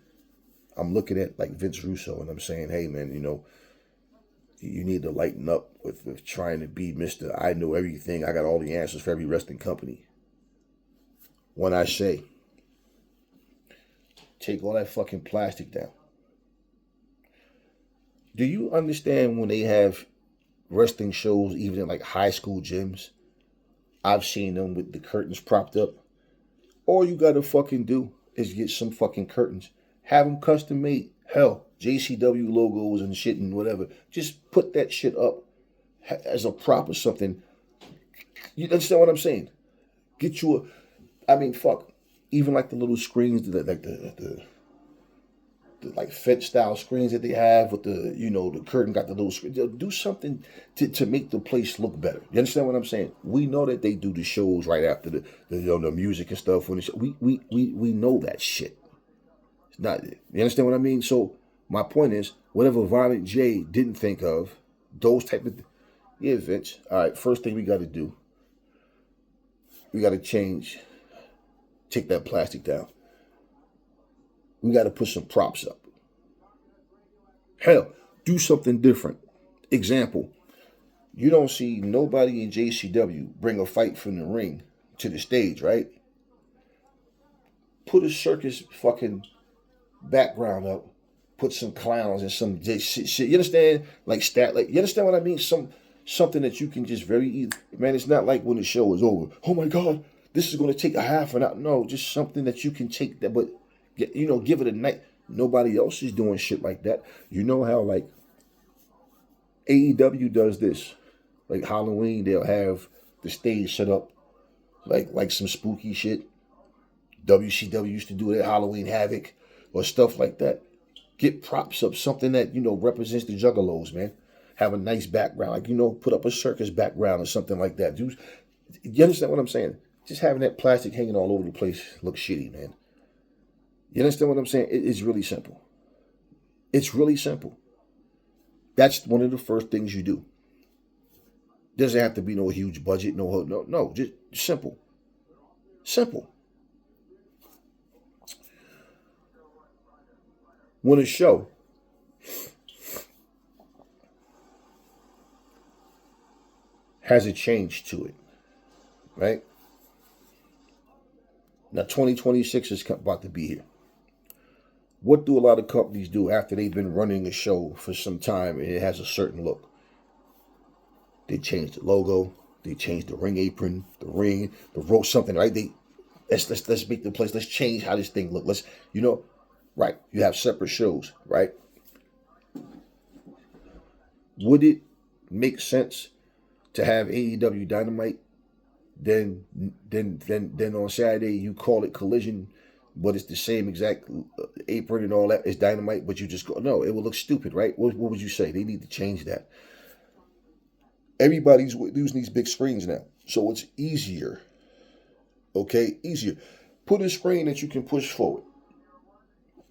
I'm looking at like Vince Russo and I'm saying, hey man, you know, you need to lighten up with trying to be Mr. I know everything. I got all the answers for every wrestling company. When I say, take all that fucking plastic down. Do you understand when they have wrestling shows, even in like high school gyms? I've seen them with the curtains propped up. All you gotta fucking do is get some fucking curtains. Have them custom made. Hell, JCW logos and shit and whatever. Just put that shit up as a prop or something. You understand what I'm saying? Get you fuck. Even like the little screens, like the like Fed style screens that they have with the, you know, the curtain got the little screen. Do something to make the place look better. You understand what I'm saying? We know that they do the shows right after the music and stuff. When we know that shit. It's not, you understand what I mean? So my point is, whatever Violent J didn't think of, those type of, yeah, Vince. All right, first thing we got to do, we got to take that plastic down. We got to put some props up. Hell, do something different. Example, you don't see nobody in JCW bring a fight from the ring to the stage, right? Put a circus fucking background up. Put some clowns and some shit. You understand? Like you understand what I mean? Something that you can just very easy. Man, it's not like when the show is over. Oh my God, this is going to take a half an hour. No, just something that you can take that, but you know, give it a night. Nobody else is doing shit like that. You know how like AEW does this. Like Halloween, they'll have the stage set up like some spooky shit. WCW used to do it at Halloween Havoc or stuff like that. Get props up, something that, you know, represents the Juggalos, man. Have a nice background, like, you know, put up a circus background or something like that. Dude, you understand what I'm saying? Just having that plastic hanging all over the place looks shitty, man. You understand what I'm saying? It's really simple. It's really simple. That's one of the first things you do. Doesn't have to be no huge budget, no, just simple. Simple. When a show has a change to it, right? Now 2026 is about to be here. What do a lot of companies do after they've been running a show for some time and it has a certain look? They change the logo, they change the ring apron, the ring, the rope, something, right? Let's make the place, let's change how this thing looks. Right, you have separate shows, right? Would it make sense to have AEW Dynamite? Then on Saturday you call it Collision, but it's the same exact apron and all that. It's Dynamite, but you just go, no, it will look stupid, right? What would you say? They need to change that. Everybody's using these big screens now, so it's easier. Okay, easier. Put a screen that you can push forward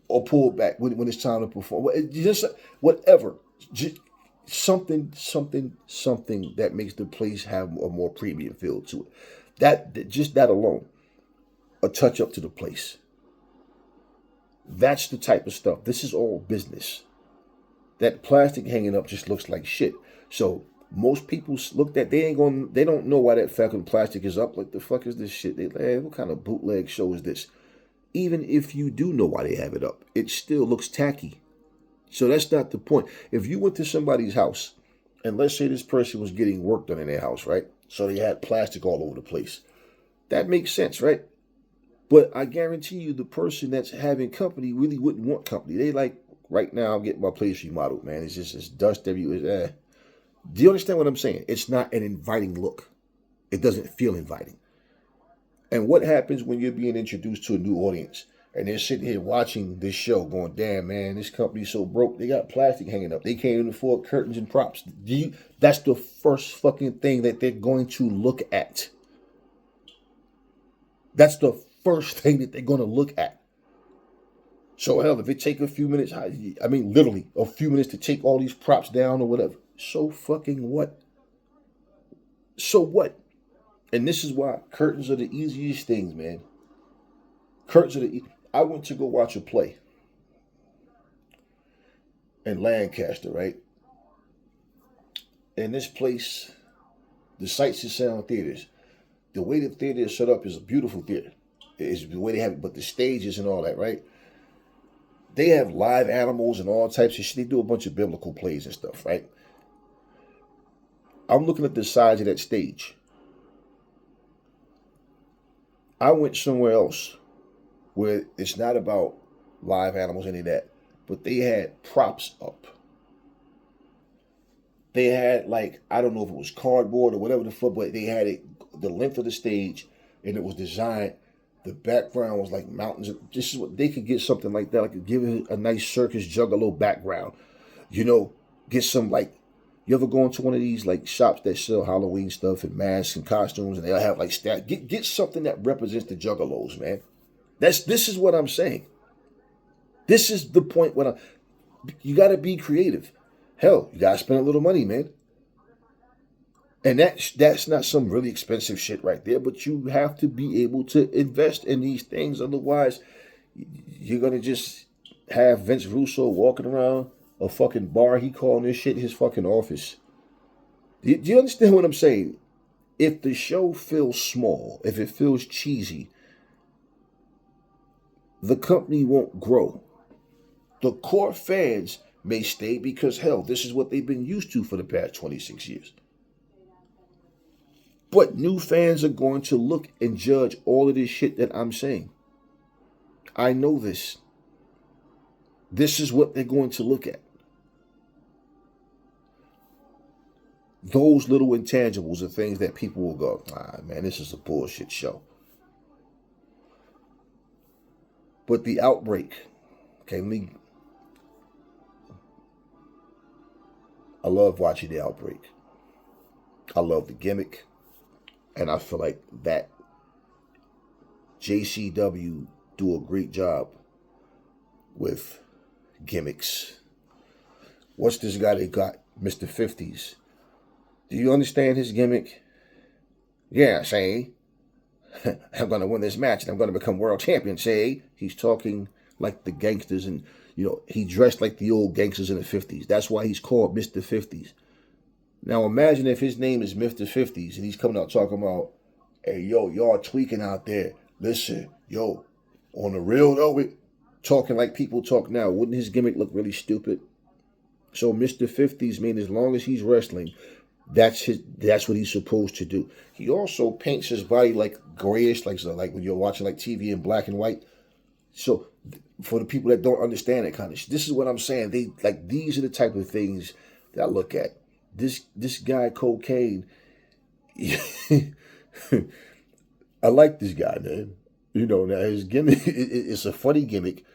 or pull back when it's time to perform. Just whatever. something that makes the place have a more premium feel to it. That just that alone, a touch up to the place. That's the type of stuff. This is all business. That plastic hanging up just looks like shit. So most people look at, they don't know why that fucking plastic is up. Like, the fuck is this shit? They like, hey, what kind of bootleg show is this? Even if you do know why they have it up, it still looks tacky. So that's not the point. If you went to somebody's house, and let's say this person was getting work done in their house, right? So they had plastic all over the place. That makes sense, right? But I guarantee you the person that's having company really wouldn't want company. They like, right now I'm getting my place remodeled, man. It's just this dust everywhere. Do you understand what I'm saying? It's not an inviting look. It doesn't feel inviting. And what happens when you're being introduced to a new audience and they're sitting here watching this show going, damn, man, this company's so broke. They got plastic hanging up. They can't even afford curtains and props. That's the first fucking thing that they're going to look at. That's the first thing that they're going to look at. So hell, if it take a few minutes, I mean literally a few minutes to take all these props down or whatever, so fucking what? So what? And this is why curtains are the easiest things, man. Curtains are I went to go watch a play in Lancaster, right? And this place, the Sights and Sound Theaters, the way the theater is set up is a beautiful theater. It's the way they have it, but the stages and all that, right? They have live animals and all types of shit. They do a bunch of biblical plays and stuff, right? I'm looking at the size of that stage. I went somewhere else where it's not about live animals, any of that, but they had props up. They had, like, I don't know if it was cardboard or whatever the fuck, but they had it the length of the stage, and it was designed. The background was like mountains. This is what they could get, something like that. Like, give it a nice circus juggalo background. You know, get some, like, you ever go into one of these like shops that sell Halloween stuff and masks and costumes, and they'll have like get something that represents the juggalos, man. This is what I'm saying. This is the point when you got to be creative. Hell, you got to spend a little money, man. And that's not some really expensive shit right there, but you have to be able to invest in these things. Otherwise, you're going to just have Vince Russo walking around a fucking bar. He calling this shit his fucking office. Do you understand what I'm saying? If the show feels small, if it feels cheesy, the company won't grow. The core fans may stay because, hell, this is what they've been used to for the past 26 years. But new fans are going to look and judge all of this shit that I'm saying. I know this. This is what they're going to look at. Those little intangibles are things that people will go, man, this is a bullshit show. But the outbreak, okay, I love watching the outbreak. I love the gimmick. And I feel like that JCW do a great job with gimmicks. What's this guy they got? Mr. 50s. Do you understand his gimmick? Yeah, say, I'm going to win this match and I'm going to become world champion, say. He's talking like the gangsters, and, you know, he dressed like the old gangsters in the 50s. That's why he's called Mr. 50s. Now imagine if his name is Mr. 50s and he's coming out talking about, hey, yo, y'all tweaking out there. Listen, yo, on the real though, talking like people talk now. Wouldn't his gimmick look really stupid? So Mr. 50s mean as long as he's wrestling, that's what he's supposed to do. He also paints his body like grayish, like when you're watching like TV in black and white. So for the people that don't understand that kind of shit, this is what I'm saying. These are the type of things that I look at. This guy, Cocaine, I like this guy, man. You know, now his gimmick, it's a funny gimmick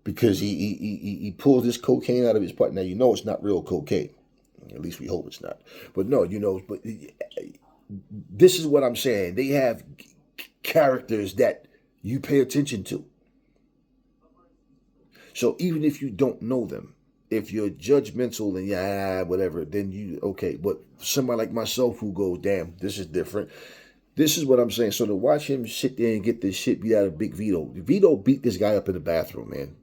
because he pulls this cocaine out of his butt. Now, you know it's not real cocaine. At least we hope it's not. But no, you know, but this is what I'm saying. They have characters that you pay attention to. So even if you don't know them, if you're judgmental, then yeah, whatever, then you, okay. But somebody like myself who goes, damn, this is different. This is what I'm saying. So to watch him sit there and get this shit beat out of Big Vito. Vito beat this guy up in the bathroom, man.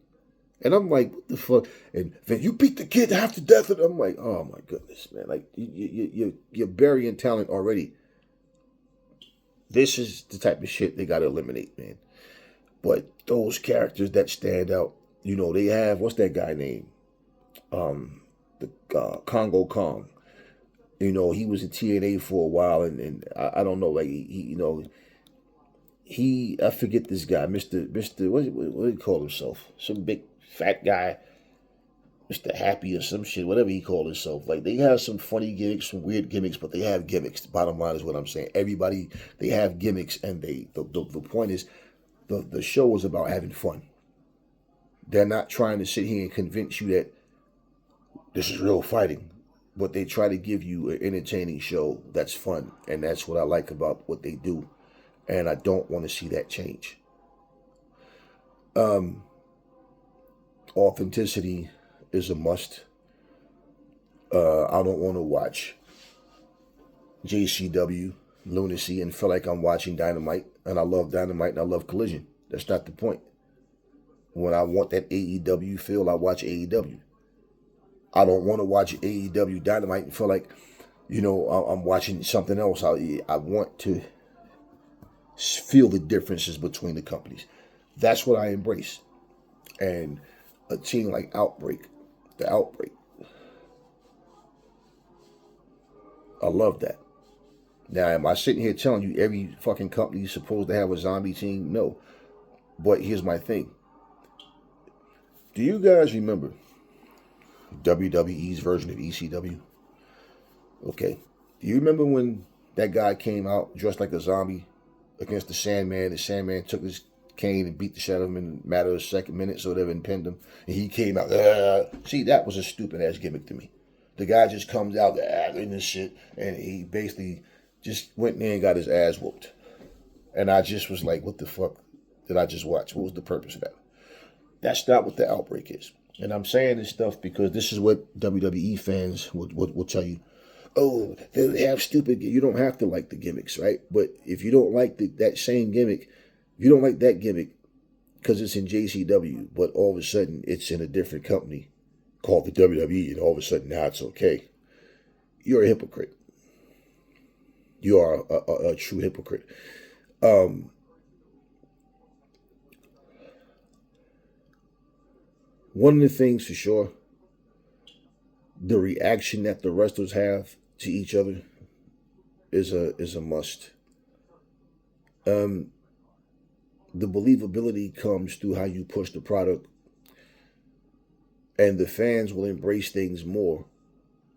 And I'm like, what the fuck? And then you beat the kid half to death. And I'm like, oh my goodness, man. Like, you're burying talent already. This is the type of shit they got to eliminate, man. But those characters that stand out, you know, they have, what's that guy name? The Congo Kong. You know, he was in TNA for a while, and I don't know, like, you know, I forget this guy, Mr. What do he call himself? Some big fat guy, Mr. Happy or some shit, whatever he called himself. Like, they have some funny gimmicks, some weird gimmicks, but they have gimmicks. The bottom line is what I'm saying. Everybody, they have gimmicks, and the point is, the show is about having fun. They're not trying to sit here and convince you that this is real fighting, but they try to give you an entertaining show that's fun, and that's what I like about what they do, and I don't want to see that change. Authenticity is a must. I don't want to watch JCW, lunacy, and feel like I'm watching Dynamite, and I love Dynamite and I love Collision. That's not the point. When I want that AEW feel, I watch AEW. I don't want to watch AEW Dynamite and feel like, you know, I'm watching something else. I want to feel the differences between the companies. That's what I embrace. And a team like OUTBREAK, the Outbreak, I love that. Now, am I sitting here telling you every fucking company is supposed to have a zombie team? No. But here's my thing. Do you guys remember WWE's version of ECW? Okay. Do you remember when that guy came out dressed like a zombie against the Sandman? The Sandman took his cane and beat the shit out of him in a matter of minutes or whatever and pinned him. And he came out. See, that was a stupid ass gimmick to me. The guy just comes out in this shit and he basically just went in there and got his ass whooped. And I just was like, what the fuck did I just watch? What was the purpose of that? That's not what the Outbreak is. And I'm saying this stuff because this is what WWE fans will tell you. Oh, they have stupid. You don't have to like the gimmicks, right? But if you don't like that same gimmick, if you don't like that gimmick because it's in JCW, but all of a sudden it's in a different company called the WWE, and all of a sudden now it's okay, you're a hypocrite. You are a true hypocrite. One of the things for sure, the reaction that the wrestlers have to each other is a must. The believability comes through how you push the product, and the fans will embrace things more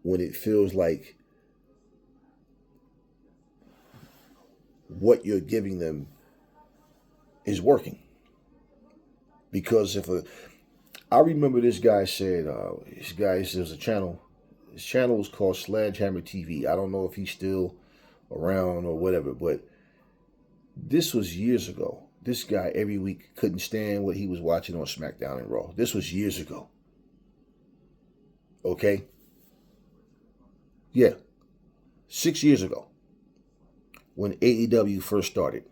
when it feels like what you're giving them is working. Because I remember this guy said, there's a channel. His channel was called Sledgehammer TV. I don't know if he's still around or whatever, but this was years ago. This guy every week couldn't stand what he was watching on SmackDown and Raw. This was years ago. Okay? Yeah. 6 years ago. When AEW first started.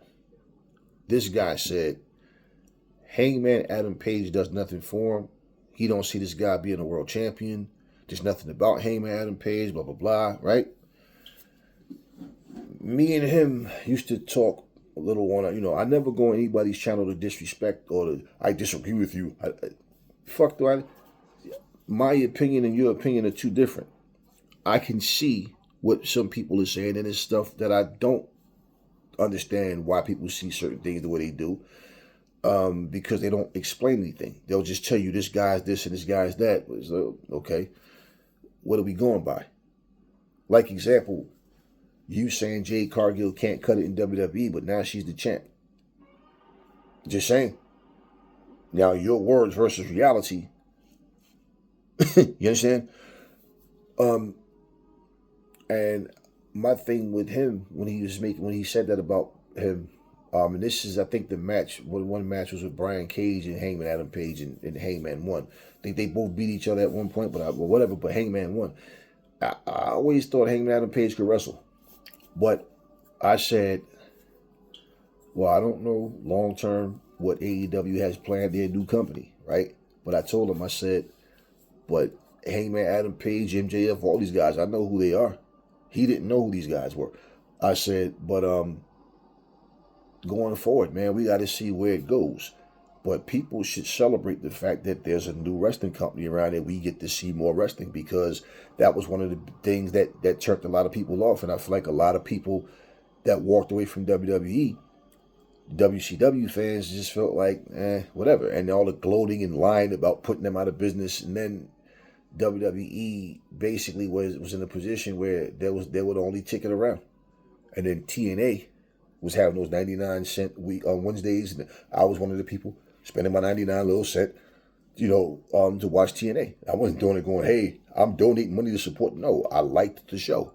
This guy said, Hangman Adam Page does nothing for him. He don't see this guy being a world champion. There's nothing about Hangman Adam Page, blah, blah, blah, right? Me and him used to talk a little on, I never go on anybody's channel to disrespect or I disagree with you. My opinion and your opinion are two different. I can see what some people are saying, and it's stuff that I don't understand why people see certain things the way they do. Because they don't explain anything. They'll just tell you this guy's this and this guy's that. So, okay, what are we going by? Like example, you saying Jade Cargill can't cut it in WWE, but now she's the champ. Just saying. Now your words versus reality. You understand? And my thing with him when he said that about him, And this is, I think, the match. One match was with Brian Cage and Hangman Adam Page, and Hangman won. I think they both beat each other at one point, but whatever. But Hangman won. I always thought Hangman Adam Page could wrestle, but I said, well, I don't know long term what AEW has planned their new company, right? But I told him, I said, but Hangman Adam Page, MJF, all these guys, I know who they are. He didn't know who these guys were. I said, but going forward, man, we got to see where it goes. But people should celebrate the fact that there's a new wrestling company around and we get to see more wrestling, because that was one of the things that turned a lot of people off. And I feel like a lot of people that walked away from WWE, WCW fans, just felt like, whatever. And all the gloating and lying about putting them out of business. And then WWE basically was in a position where they were the only ticket around. And then TNA was having those 99-cent week on Wednesdays. And I was one of the people spending my 99 little cent, to watch TNA. I wasn't doing it going, hey, I'm donating money to support. No, I liked the show.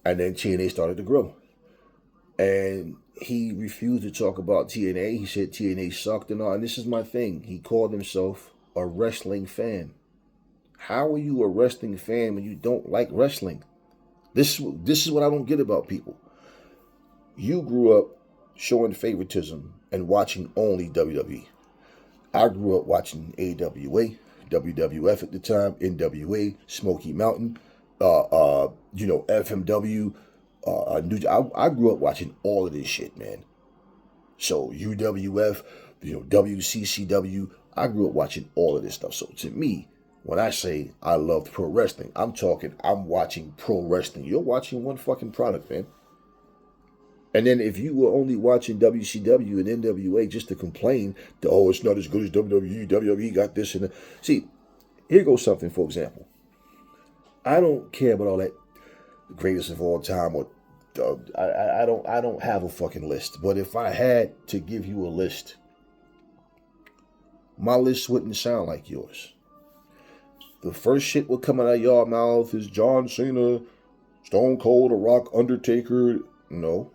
And then TNA started to grow. And he refused to talk about TNA. He said TNA sucked and all. And this is my thing. He called himself a wrestling fan. How are you a wrestling fan when you don't like wrestling? This is what I don't get about people. You grew up showing favoritism and watching only WWE. I grew up watching AWA, WWF at the time, NWA, Smoky Mountain, FMW. I grew up watching all of this shit, man. So UWF, WCCW. I grew up watching all of this stuff. So to me, when I say I love pro wrestling, I'm watching pro wrestling. You're watching one fucking product, man. And then if you were only watching WCW and NWA just to complain that, oh, it's not as good as WWE, WWE got this and that. See, here goes something, for example. I don't care about all that greatest of all time, or I don't have a fucking list. But if I had to give you a list, my list wouldn't sound like yours. The first shit will come out of your mouth is John Cena, Stone Cold, The Rock, Undertaker. No.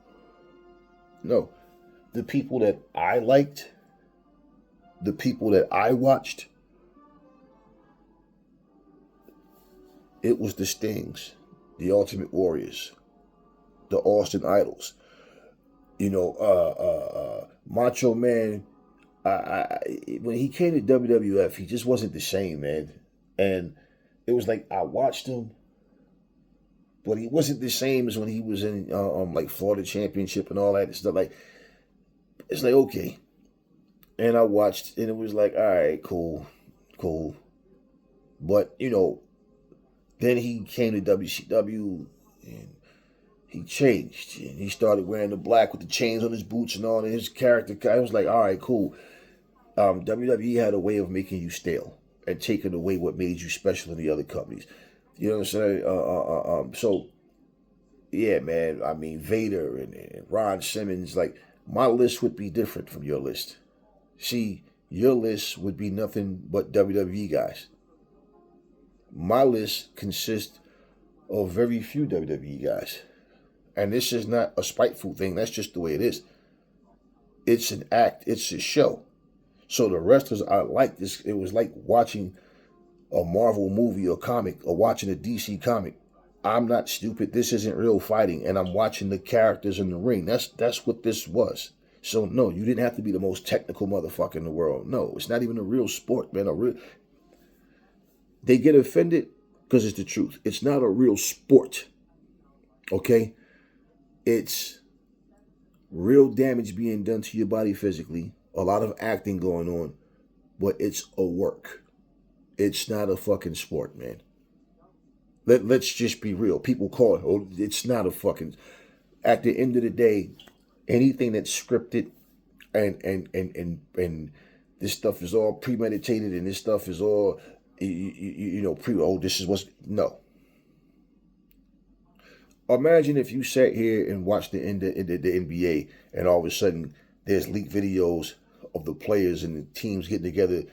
The people that I liked, the people that I watched, it was the Stings, the Ultimate Warriors, the Austin Idols. Macho Man, when he came to WWF, he just wasn't the same, man. And it was like I watched him, but he wasn't the same as when he was in like Florida Championship and all that stuff. Like, it's like, okay. And I watched, and it was like, all right, cool. But, then he came to WCW, and he changed. And he started wearing the black with the chains on his boots and all, and his character, I was like, all right, cool. WWE had a way of making you stale and taking away what made you special in the other companies. You know what I'm saying? So, yeah, man, I mean, Vader and Ron Simmons, like, my list would be different from your list. See, your list would be nothing but WWE guys. My list consists of very few WWE guys. And this is not a spiteful thing. That's just the way it is. It's an act. It's a show. So the wrestlers I like this. It was like watching a Marvel movie or comic, or watching a DC comic. I'm not stupid. This isn't real fighting, and I'm watching the characters in the ring. That's what this was. So no, you didn't have to be the most technical motherfucker in the world. No, it's not even a real sport, man. They get offended because it's the truth. It's not a real sport. Okay? It's real damage being done to your body physically, a lot of acting going on, but it's a work. It's not a fucking sport, man. Let's just be real. People call it, oh, it's not a fucking... At the end of the day, anything that's scripted and this stuff is all premeditated, and this stuff is all, this is what's... No. Imagine if you sat here and watched the NBA, and all of a sudden there's leaked videos of the players and the teams getting together,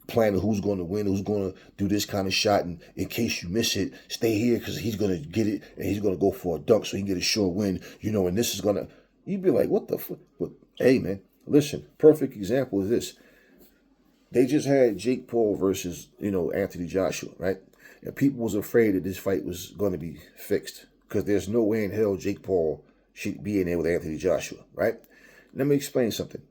planning who's going to win, who's going to do this kind of shot, and in case you miss it, stay here because he's going to get it and he's going to go for a dunk so he can get a sure win, and this is going to... You'd be like, what the fuck? But hey, man, listen. Perfect example is this. They just had Jake Paul versus, Anthony Joshua, right? And people was afraid that this fight was going to be fixed because there's no way in hell Jake Paul should be in there with Anthony Joshua, right? Let me explain something.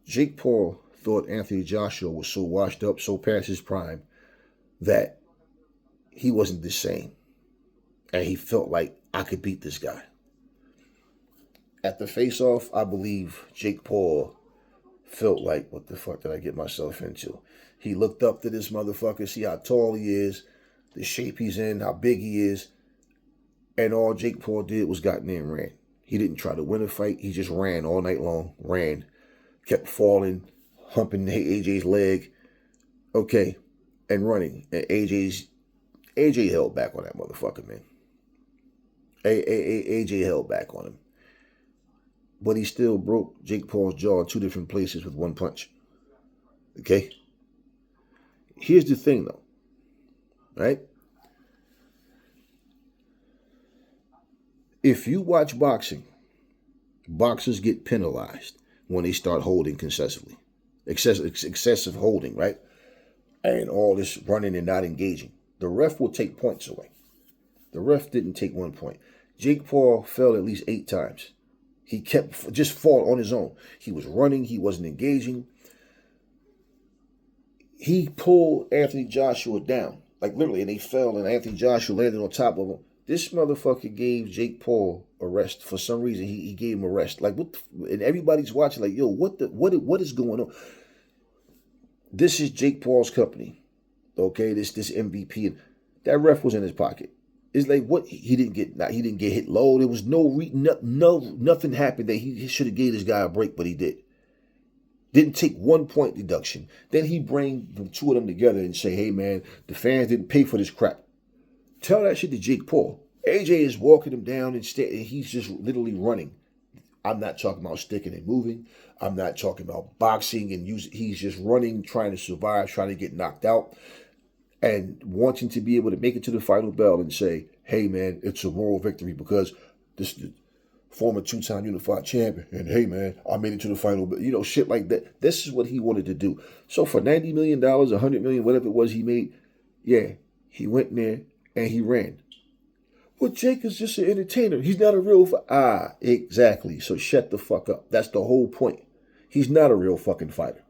Jake Paul thought Anthony Joshua was so washed up, so past his prime, that he wasn't the same. And he felt like, I could beat this guy. At the face-off, I believe Jake Paul felt like, what the fuck did I get myself into? He looked up to this motherfucker, see how tall he is, the shape he's in, how big he is, and all Jake Paul did was got in there and ran. He didn't try to win a fight. He just ran all night long, kept falling, humping AJ's leg, okay, and running. And AJ held back on that motherfucker, man. AJ held back on him. But he still broke Jake Paul's jaw in two different places with one punch. Okay? Here's the thing, though. Right? If you watch boxing, boxers get penalized when they start holding concessively. Excessive holding, right? And all this running and not engaging. The ref will take points away. The ref didn't take 1 point. Jake Paul fell at least 8 times. He kept just falling on his own. He was running. He wasn't engaging. He pulled Anthony Joshua down. Like literally, and they fell, and Anthony Joshua landed on top of him. This motherfucker gave Jake Paul a rest. For some reason, he gave him a rest. Like, what and everybody's watching like, yo, what is going on? This is Jake Paul's company. Okay, this MVP. And that ref was in his pocket. It's like, what? He didn't get hit low. There was nothing happened that he should have gave this guy a break, but he did. Didn't take 1 point deduction. Then he bring the two of them together and say, hey, man, the fans didn't pay for this crap. Tell that shit to Jake Paul. AJ is walking him down and he's just literally running. I'm not talking about sticking and moving. I'm not talking about boxing and using. He's just running, trying to survive, trying to get knocked out, and wanting to be able to make it to the final bell and say, hey, man, it's a moral victory because this is the former 2-time unified champion. And, hey, man, I made it to the final bell. Shit like that. This is what he wanted to do. So for $90 million, $100 million, whatever it was he made, yeah, he went in there and he ran. Well, Jake is just an entertainer. He's not a real exactly. So shut the fuck up. That's the whole point. He's not a real fucking fighter.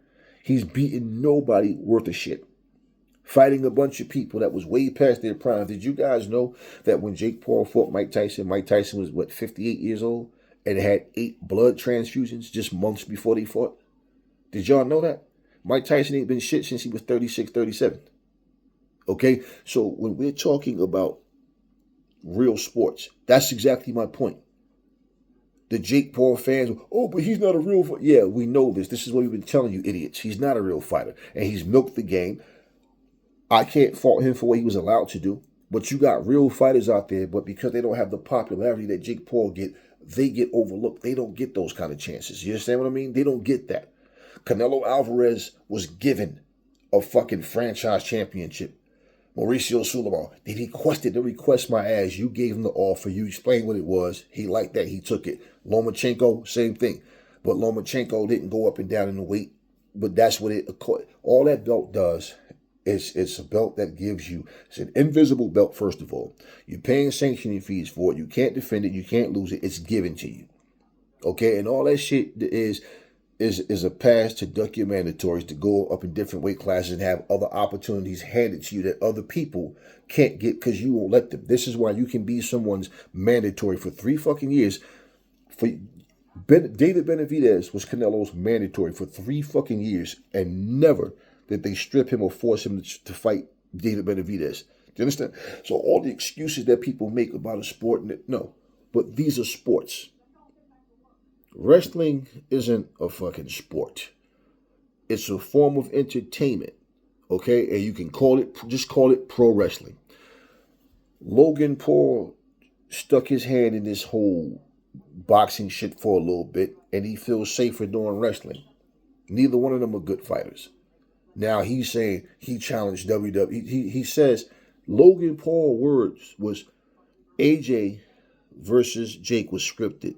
He's beating nobody worth a shit. Fighting a bunch of people that was way past their prime. Did you guys know that when Jake Paul fought Mike Tyson was, 58 years old and had 8 blood transfusions just months before they fought? Did y'all know that? Mike Tyson ain't been shit since he was 36, 37. Okay? So when we're talking about real sports, that's exactly my point. The Jake Paul fans, oh, but he's not a real fighter. Yeah, we know this. This is what we've been telling you idiots. He's not a real fighter. And he's milked the game. I can't fault him for what he was allowed to do. But you got real fighters out there, but because they don't have the popularity that Jake Paul get, they get overlooked. They don't get those kind of chances. You understand what I mean? They don't get that. Canelo Alvarez was given a fucking franchise championship. Mauricio Sulaiman, they requested to request my ass. You gave him the offer. You explained what it was. He liked that. He took it. Lomachenko, same thing. But Lomachenko didn't go up and down in the weight. But that's what all that belt does. It's a belt that gives you, it's an invisible belt, first of all. You're paying sanctioning fees for it. You can't defend it. You can't lose it. It's given to you. Okay? And all that shit is a pass to duck your mandatories, to go up in different weight classes and have other opportunities handed to you that other people can't get because you won't let them. This is why you can be someone's mandatory for 3 fucking years. David Benavidez was Canelo's mandatory for 3 fucking years, and never did they strip him or force him to fight David Benavidez. Do you understand? So all the excuses that people make about a sport, no. But these are sports. Wrestling isn't a fucking sport. It's a form of entertainment. Okay? And you can just call it pro wrestling. Logan Paul stuck his hand in this whole boxing shit for a little bit, and he feels safer doing wrestling. Neither one of them are good fighters. Now he's saying he challenged WWE. He says Logan Paul's words was AJ versus Jake was scripted.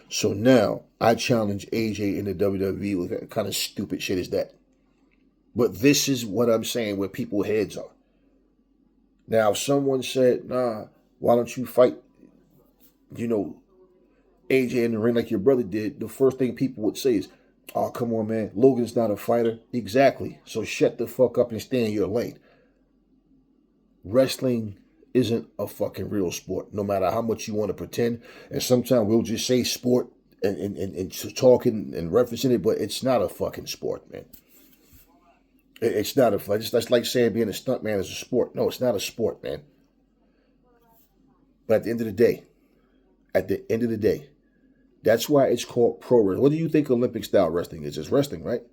So now I challenge AJ in the WWE. What kind of stupid shit is that? But this is what I'm saying, where people's heads are. Now, if someone said, nah, why don't you fight, you know, AJ in the ring like your brother did, the first thing people would say is, oh, come on, man, Logan's not a fighter. Exactly. So shut the fuck up and stay in your lane. Wrestling isn't a fucking real sport, no matter how much you want to pretend. And sometimes we'll just say sport and talking and referencing it, but it's not a fucking sport, man. It's not a. That's like saying being a stuntman is a sport. No, it's not a sport, man. But at the end of the day, that's why it's called pro wrestling. What do you think Olympic style wrestling is? It's wrestling, right?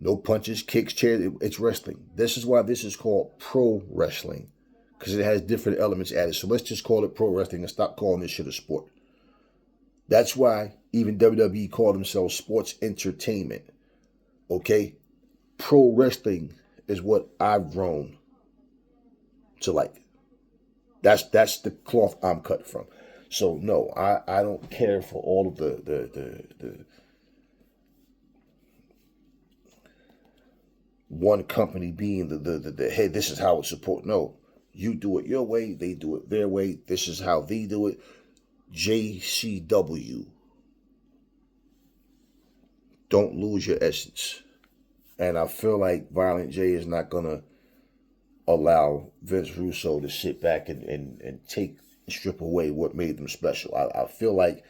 No punches, kicks, chairs. It's wrestling. This is why this is called pro wrestling, because it has different elements added. So let's just call it pro wrestling and stop calling this shit a sport. That's why even WWE call themselves sports entertainment. Okay? Pro wrestling is what I've grown to like. That's the cloth I'm cut from. So no, I don't care for all of the one company being the hey, this is how it's supposed. No, you do it your way, they do it their way. This is how they do it. JCW. Don't lose your essence. And I feel like Violent J is not gonna allow Vince Russo to sit back and take strip away what made them special. I feel like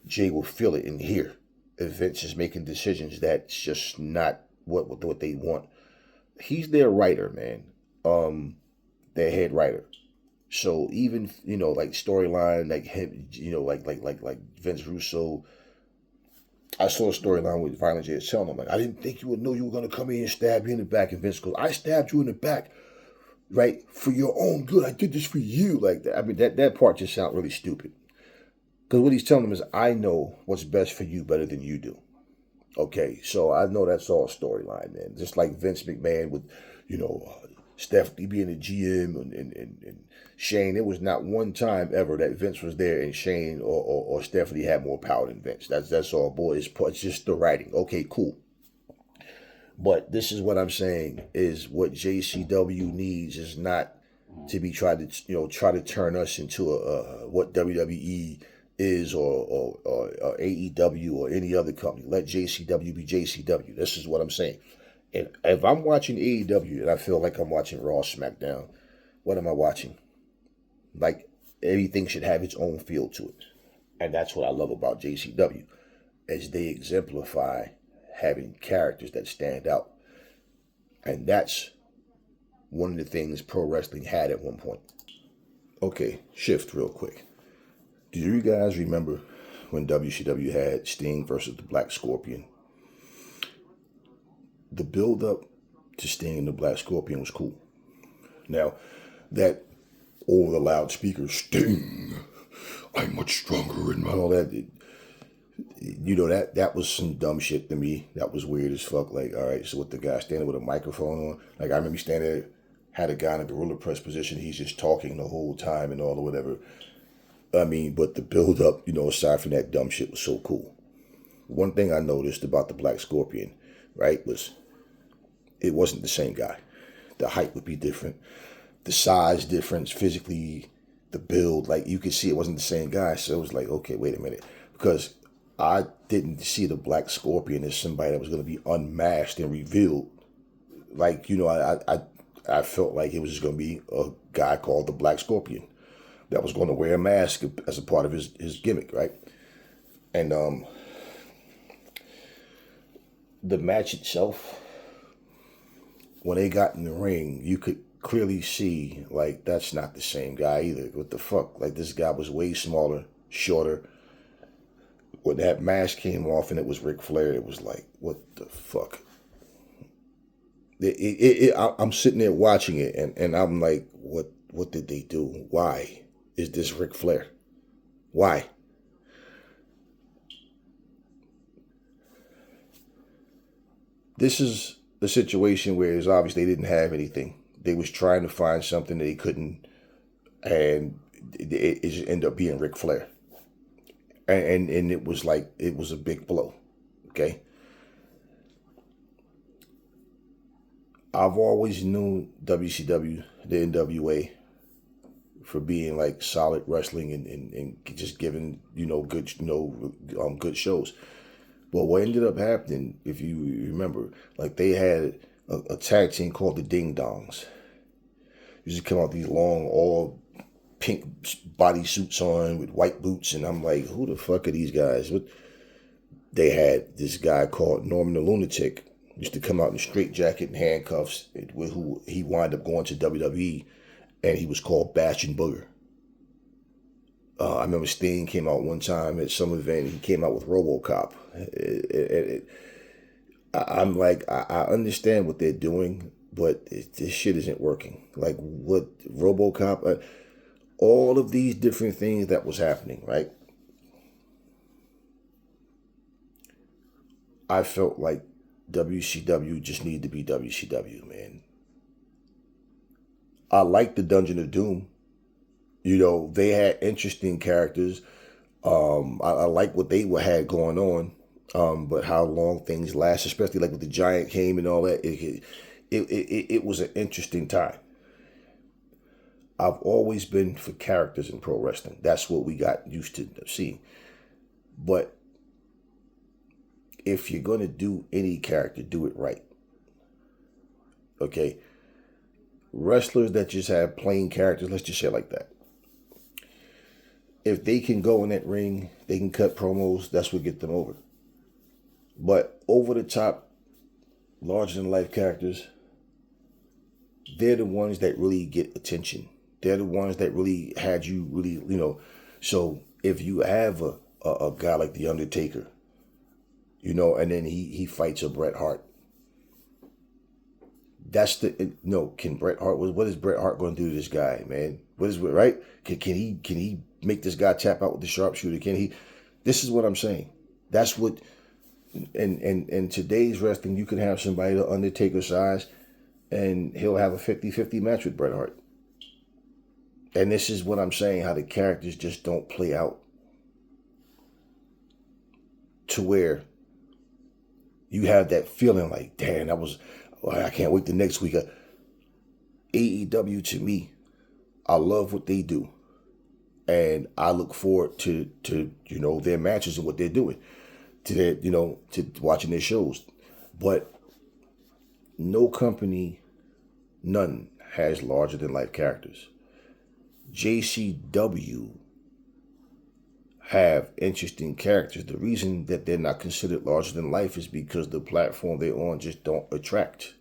Jay will feel it in here if Vince is making decisions that's just not what they want. He's their writer, man. Their head writer. So even like storyline, like him, like Vince Russo. I saw a storyline with Violent J telling him, like, I didn't think you would know you were gonna come in and stab you in the back, and Vince goes, I stabbed you in the back, right, for your own good. I did this for you, like that. I mean, that part just sounds really stupid. Because what he's telling them is, I know what's best for you better than you do. Okay, so I know that's all storyline, man. Just like Vince McMahon with, Stephanie being a GM and Shane. There was not one time ever that Vince was there and Shane or Stephanie had more power than Vince. That's all, boy. It's just the writing. Okay, cool. But this is what I'm saying is what JCW needs is not to be try to turn us into what WWE is or AEW or any other company. Let JCW be JCW. This is what I'm saying. If I'm watching AEW and I feel like I'm watching Raw, SmackDown, what am I watching? Like, everything should have its own feel to it. And that's what I love about JCW, as they exemplify having characters that stand out. And that's one of the things pro wrestling had at one point. Okay, shift real quick. Do you guys remember when WCW had Sting versus the Black Scorpion? The build-up to Sting and the Black Scorpion was cool. Now, that over the loudspeaker, Sting, I'm much stronger, and all that, that was some dumb shit to me. That was weird as fuck. Like, all right, so with the guy standing with a microphone on, like, I remember me standing there, had a guy in a gorilla press position, he's just talking the whole time and all or whatever. I mean, but the build-up, aside from that dumb shit, was so cool. One thing I noticed about the Black Scorpion, right, was it wasn't the same guy. The height would be different. The size difference, physically, the build, like, you could see it wasn't the same guy. So it was like, okay, wait a minute. Because I didn't see the Black Scorpion as somebody that was going to be unmasked and revealed. Like, I felt like it was just going to be a guy called the Black Scorpion that was going to wear a mask as a part of his gimmick, right? And the match itself, when they got in the ring, you could clearly see, like, that's not the same guy either. What the fuck? Like, this guy was way smaller, shorter. When that mask came off and it was Ric Flair, it was like, what the fuck? I'm sitting there watching it, and I'm like, what did they do? Why is this Ric Flair? Why? This is a situation where it's obvious they didn't have anything. They was trying to find something they couldn't, and it just ended up being Ric Flair. and it was like, it was a big blow. Okay. I've always known WCW, the NWA, for being like solid wrestling and just giving, good, good shows. But what ended up happening, if you remember, like they had a tag team called the Ding Dongs. Used to come out these long, all pink body suits on with white boots, and I'm like, who the fuck are these guys? What? They had this guy called Norman the Lunatic. Used to come out in a straight jacket and handcuffs, who he wound up going to WWE, and he was called Bastion Booger. I remember Sting came out one time at some event. He came out with RoboCop. I'm like, I understand what they're doing, but this shit isn't working. Like what RoboCop, all of these different things that was happening, right? I felt like WCW just needed to be WCW, man. I like the Dungeon of Doom. They had interesting characters. I like what they had going on. But how long things last, especially like with the Giant came and all that, it was an interesting time. I've always been for characters in pro wrestling. That's what we got used to seeing. But if you're going to do any character, do it right. Okay? Wrestlers that just have plain characters, let's just say it like that. If they can go in that ring, they can cut promos, that's what get them over. But over the top, larger than life characters, they're the ones that really get attention. They're the ones that really had you really, So if you have a guy like The Undertaker, and then he fights a Bret Hart, that's can Bret Hart, what is Bret Hart going to do to this guy, man? What is, right? Can he make this guy tap out with the sharpshooter? This is what I'm saying. That's what, in today's wrestling, you can have somebody the Undertaker size and he'll have a 50-50 match with Bret Hart. And this is what I'm saying, how the characters just don't play out to where you have that feeling like, damn, I can't wait the next week. AEW, to me, I love what they do. And I look forward to their matches and what they're doing, to their, to watching their shows. But no company, none, has larger than life characters. JCW have interesting characters. The reason that they're not considered larger than life is because the platform they're on just don't attract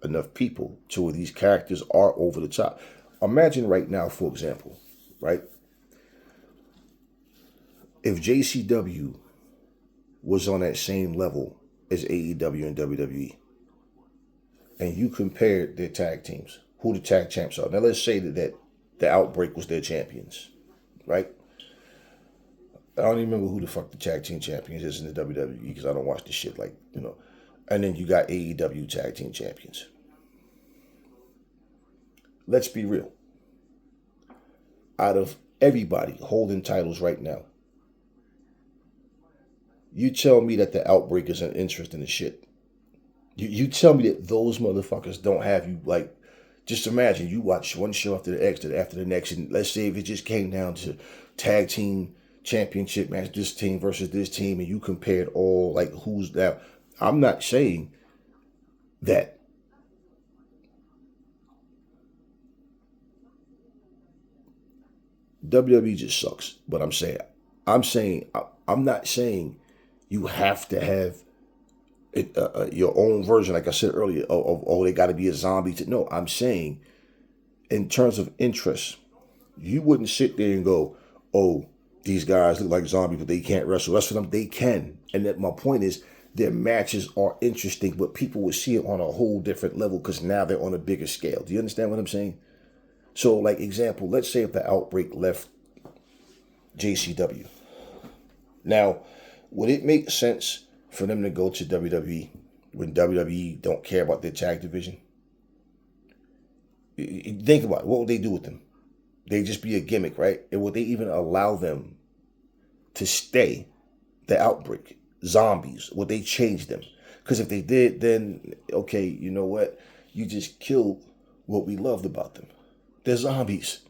enough people to where these characters are over the top. Imagine right now, for example, right? If JCW was on that same level as AEW and WWE, and you compared their tag teams, who the tag champs are. Now let's say that the Outbreak was their champions, right? I don't even remember who the fuck the tag team champions is in the WWE because I don't watch this shit And then you got AEW tag team champions. Let's be real. Out of everybody holding titles right now, you tell me that the Outbreak isn't interested in the shit. You tell me that those motherfuckers don't have you, like, just imagine you watch one show after the next, and let's say if it just came down to tag team championship match, this team versus this team, and you compared all, like, who's that. I'm not saying that WWE just sucks, but I'm not saying you have to have your own version, like I said earlier, of they got to be a zombie. No, I'm saying in terms of interest, you wouldn't sit there and go, oh, these guys look like zombies, but they can't wrestle. Wrestle them, they can. And that my point is, their matches are interesting, but people would see it on a whole different level because now they're on a bigger scale. Do you understand what I'm saying? So, like, example, let's say if the Outbreak left JCW. Now, would it make sense for them to go to WWE when WWE don't care about their tag division? Think about it. What would they do with them? They'd just be a gimmick, right? And would they even allow them to stay the outbreak. Zombies. Would they change them? Because if they did, then, okay, you know what? You just killed what we loved about them. They're zombies.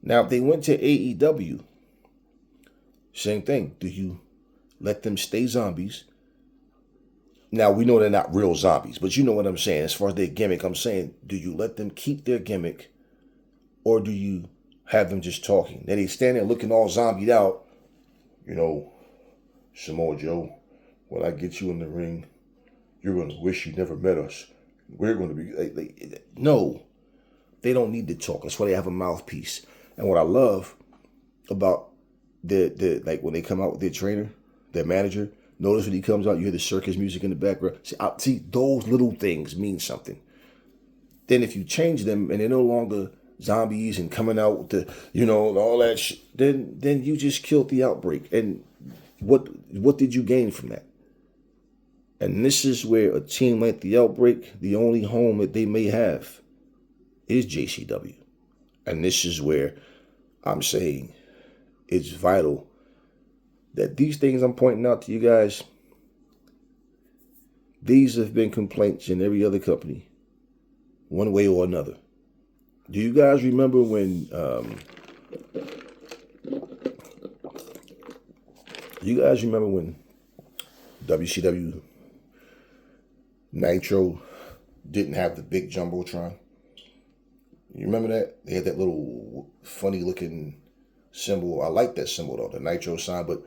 Now, if they went to AEW, same thing. Do you let them stay zombies? Now, we know they're not real zombies, but you know what I'm saying. As far as their gimmick, I'm saying, do you let them keep their gimmick, or do you have them just talking? Then they stand there looking all zombied out. You know, Samoa Joe, when I get you in the ring, you're going to wish you never met us. We're going to be... no, they don't need to talk. That's why they have a mouthpiece. And what I love about the like when they come out with their trainer, their manager, notice when he comes out, you hear the circus music in the background. See, those little things mean something. Then if you change them and they're no longer zombies and coming out with the, you know, all that shit, then you just killed the outbreak. And what did you gain from that? And this is where a team like the Outbreak, the only home that they may have is JCW. And this is where I'm saying it's vital that these things I'm pointing out to you guys, these have been complaints in every other company, one way or another. Do you guys remember when WCW Nitro didn't have the big Jumbotron? You remember that? They had that little funny looking symbol. I like that symbol though, the Nitro sign, but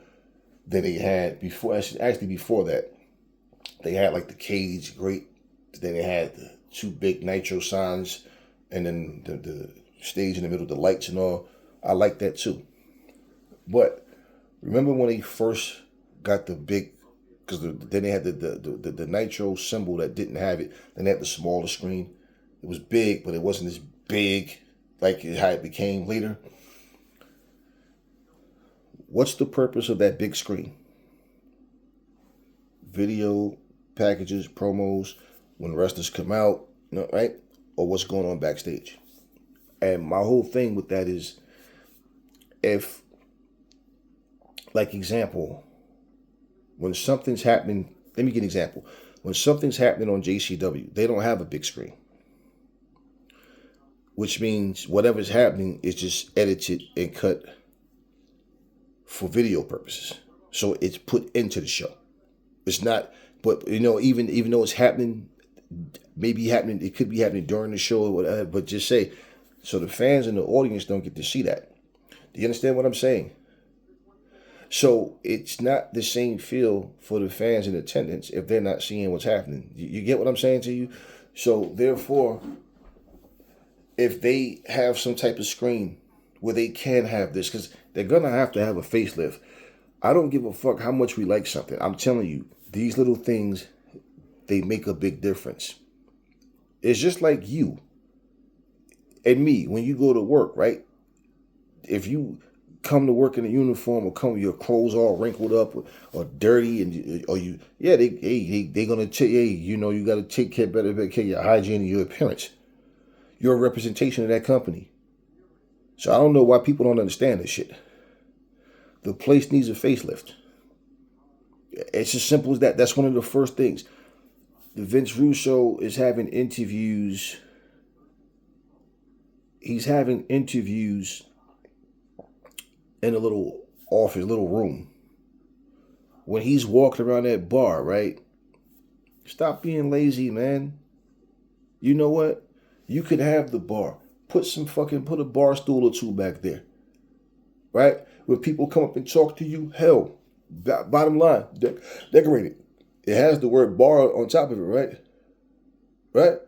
then they had before that, they had like the cage great. Then they had the two big Nitro signs and then the stage in the middle, the lights and all. I like that too. But remember when they first got the big, because then they had the Nitro symbol that didn't have it. Then they had the smaller screen. It was big, but it wasn't as big like how it became later. What's the purpose of that big screen? Video packages, promos, when wrestlers come out, you know, right? Or what's going on backstage. And my whole thing with that is, if, like example, when something's happening, let me give an example. When something's happening on JCW, they don't have a big screen. Which means whatever's happening is just edited and cut for video purposes. So it's put into the show. It's not, but you know, even though it's happening, it could be happening during the show or whatever, but just say, so the fans and the audience don't get to see that. Do you understand what I'm saying? So it's not the same feel for the fans in attendance if they're not seeing what's happening. You get what I'm saying to you? So therefore, if they have some type of screen where they can have this, because they're going to have a facelift. I don't give a fuck how much we like something. I'm telling you, these little things, they make a big difference. It's just like you and me, when you go to work, right? If you come to work in a uniform or come with your clothes all wrinkled up or dirty, and or you, yeah, they're gonna take, hey, you know, you got to take better care of your hygiene and your appearance. You're a representation of that company. So I don't know why people don't understand this shit. The place needs a facelift. It's as simple as that. That's one of the first things. The Vince Russo is having interviews. He's having interviews in a little office, little room. When he's walking around that bar, right? Stop being lazy, man. You know what? You could have the bar. Put a bar stool or two back there. Right? When people come up and talk to you, hell, bottom line, decorate it. It has the word bar on top of it, right? Right?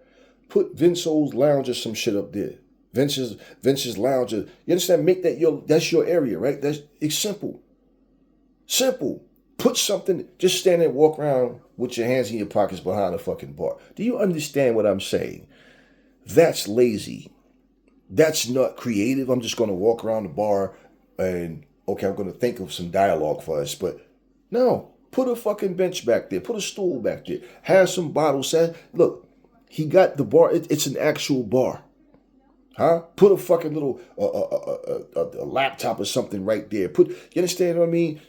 Put Vince's Lounge or some shit up there. Vince's Lounge. You understand? Make that's your area, right? It's simple. Simple. Put something, just stand there and walk around with your hands in your pockets behind a fucking bar. Do you understand what I'm saying? That's lazy. That's not creative. I'm just going to walk around the bar and, okay, I'm going to think of some dialogue for us. But no, put a fucking bench back there. Put a stool back there. Have some bottles. Look, he got the bar. It's an actual bar. Huh? Put a fucking little a laptop or something right there. You understand what I mean?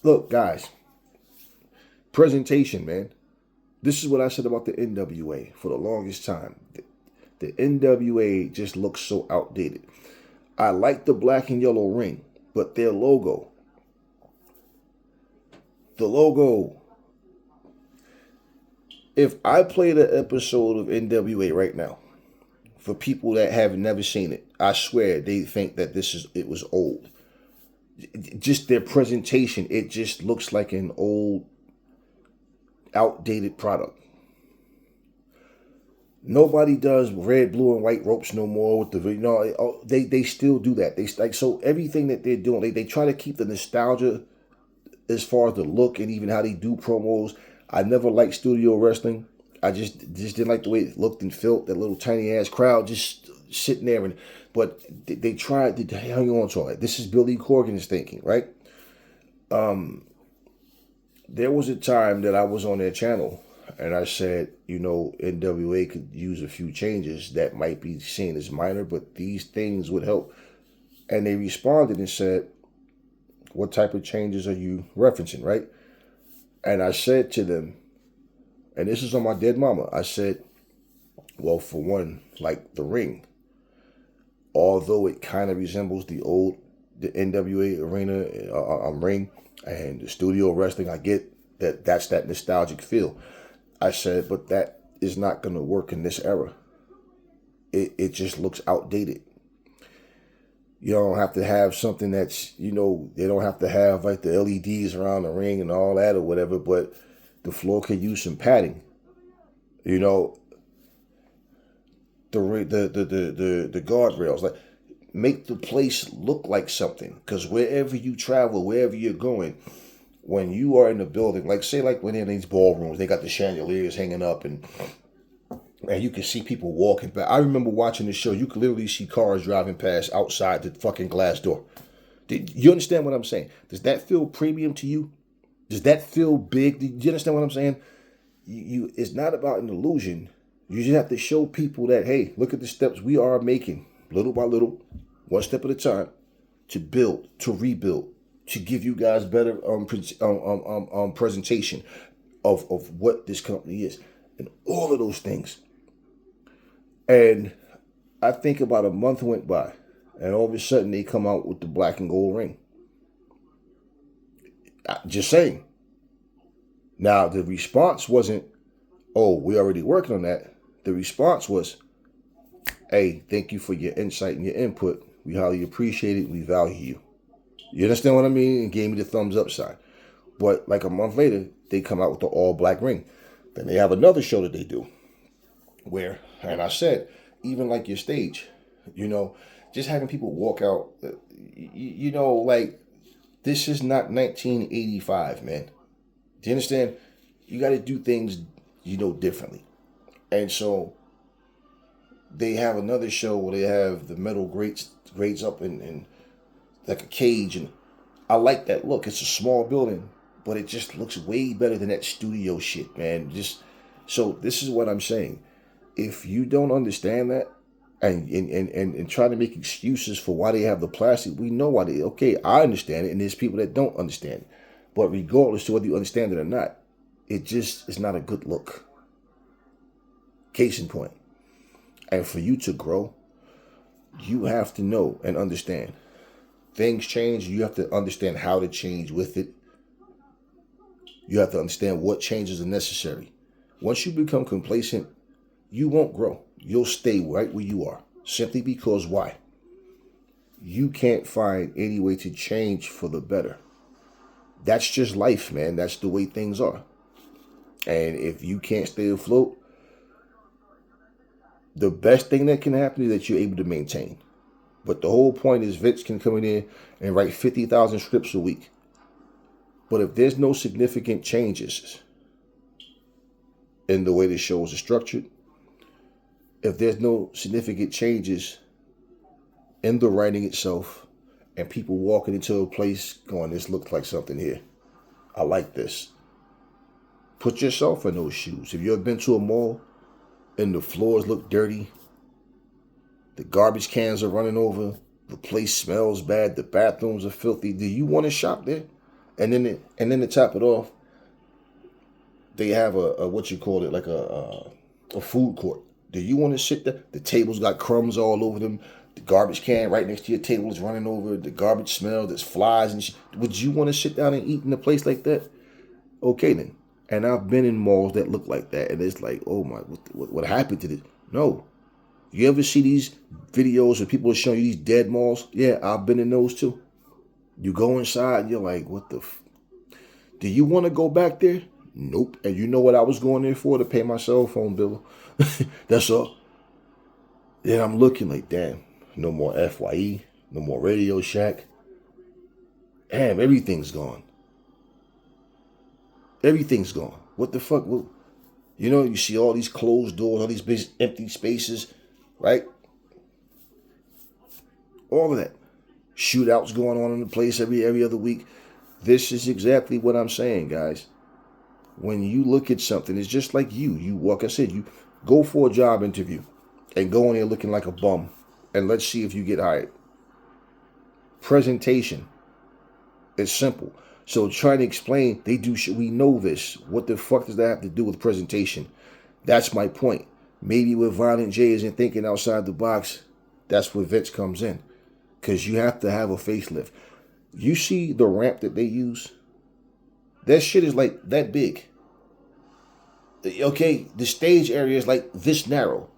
Look, guys, presentation, man. This is what I said about the NWA for the longest time. The NWA just looks so outdated. I like the black and yellow ring, but their logo, the logo. If I played an episode of NWA right now, for people that have never seen it, I swear they think that it was old. Just their presentation, it just looks like an old, outdated product. Nobody does red, blue, and white ropes no more with they still do that. So everything that they're doing, they try to keep the nostalgia as far as the look and even how they do promos. I never liked studio wrestling. I just didn't like the way it looked and felt. That little tiny ass crowd just sitting there, but they tried to hang on to all that. This is Billy Corgan's thinking, right? There was a time that I was on their channel and I said, NWA could use a few changes that might be seen as minor, but these things would help. And they responded and said, what type of changes are you referencing, right? And I said to them, and this is on my dead mama, I said, well, for one, like the ring, although it kind of resembles the NWA arena ring and the studio wrestling, I get that's that nostalgic feel. I said, but that is not going to work in this era. It just looks outdated. You don't have to have something that's, they don't have to have like the LEDs around the ring and all that or whatever, but the floor could use some padding. The guardrails, like make the place look like something. Because wherever you travel, wherever you're going, when you are in the building, like say like when they're in these ballrooms, they got the chandeliers hanging up and you can see people walking back. I remember watching the show. You could literally see cars driving past outside the fucking glass door. You understand what I'm saying? Does that feel premium to you? Does that feel big? Do you understand what I'm saying? It's not about an illusion. You just have to show people that, hey, look at the steps we are making, little by little, one step at a time, to build, to rebuild, to give you guys better presentation of what this company is, and all of those things. And I think about a month went by, and all of a sudden they come out with the black and gold ring. Just saying. Now, the response wasn't, oh, we're already working on that. The response was, hey, thank you for your insight and your input. We highly appreciate it. We value you. You understand what I mean? And gave me the thumbs up sign. But like a month later, they come out with the all black ring. Then they have another show that they do where, and I said, even like your stage, just having people walk out, like this is not 1985, man. Do you understand? You got to do things, differently. And so they have another show where they have the metal grates up in like a cage. And I like that look. It's a small building, but it just looks way better than that studio shit, man. So this is what I'm saying. If you don't understand that and try to make excuses for why they have the plastic, we know why I understand it, and there's people that don't understand it. But regardless to whether you understand it or not, it just is not a good look. Case in point. And for you to grow, you have to know and understand. Things change. You have to understand how to change with it. You have to understand what changes are necessary. Once you become complacent, you won't grow. You'll stay right where you are. Simply because why? You can't find any way to change for the better. That's just life, man. That's the way things are. And if you can't stay afloat, the best thing that can happen is that you're able to maintain. But the whole point is Vince can come in there and write 50,000 scripts a week. But if there's no significant changes in the way the shows are structured, if there's no significant changes in the writing itself, and people walking into a place going, this looks like something here. I like this. Put yourself in those shoes. If you've been to a mall and the floors look dirty The garbage cans are running over. The place smells bad. The bathrooms are filthy. Do you want to shop there? And then to top it off, they have a what you call it, like a food court. Do you want to sit there? The tables got crumbs all over them. The garbage can right next to your table is running over. The garbage smell. There's flies and shit. Would you want to sit down and eat in a place like that? Okay then. And I've been in malls that look like that, and it's like, oh my, what happened to this? No. You ever see these videos where people are showing you these dead malls? Yeah, I've been in those too. You go inside and you're like, what the do you want to go back there? Nope. And you know what I was going there for? To pay my cell phone bill. That's all. Then I'm looking like, damn, no more FYE, no more Radio Shack. Damn, everything's gone. Everything's gone. What the fuck? Well, you know, you see all these closed doors, all these big empty spaces, right? All of that. Shootouts going on in the place every other week. This is exactly what I'm saying, guys. When you look at something, it's just like like I said, you go for a job interview and go in there looking like a bum, and let's see if you get hired. Presentation. It's simple. So trying to explain, we know this. What the fuck does that have to do with presentation? That's my point. Maybe where Violent J isn't thinking outside the box, that's where Vince comes in. Because you have to have a facelift. You see the ramp that they use? That shit is like that big. Okay, the stage area is like this narrow.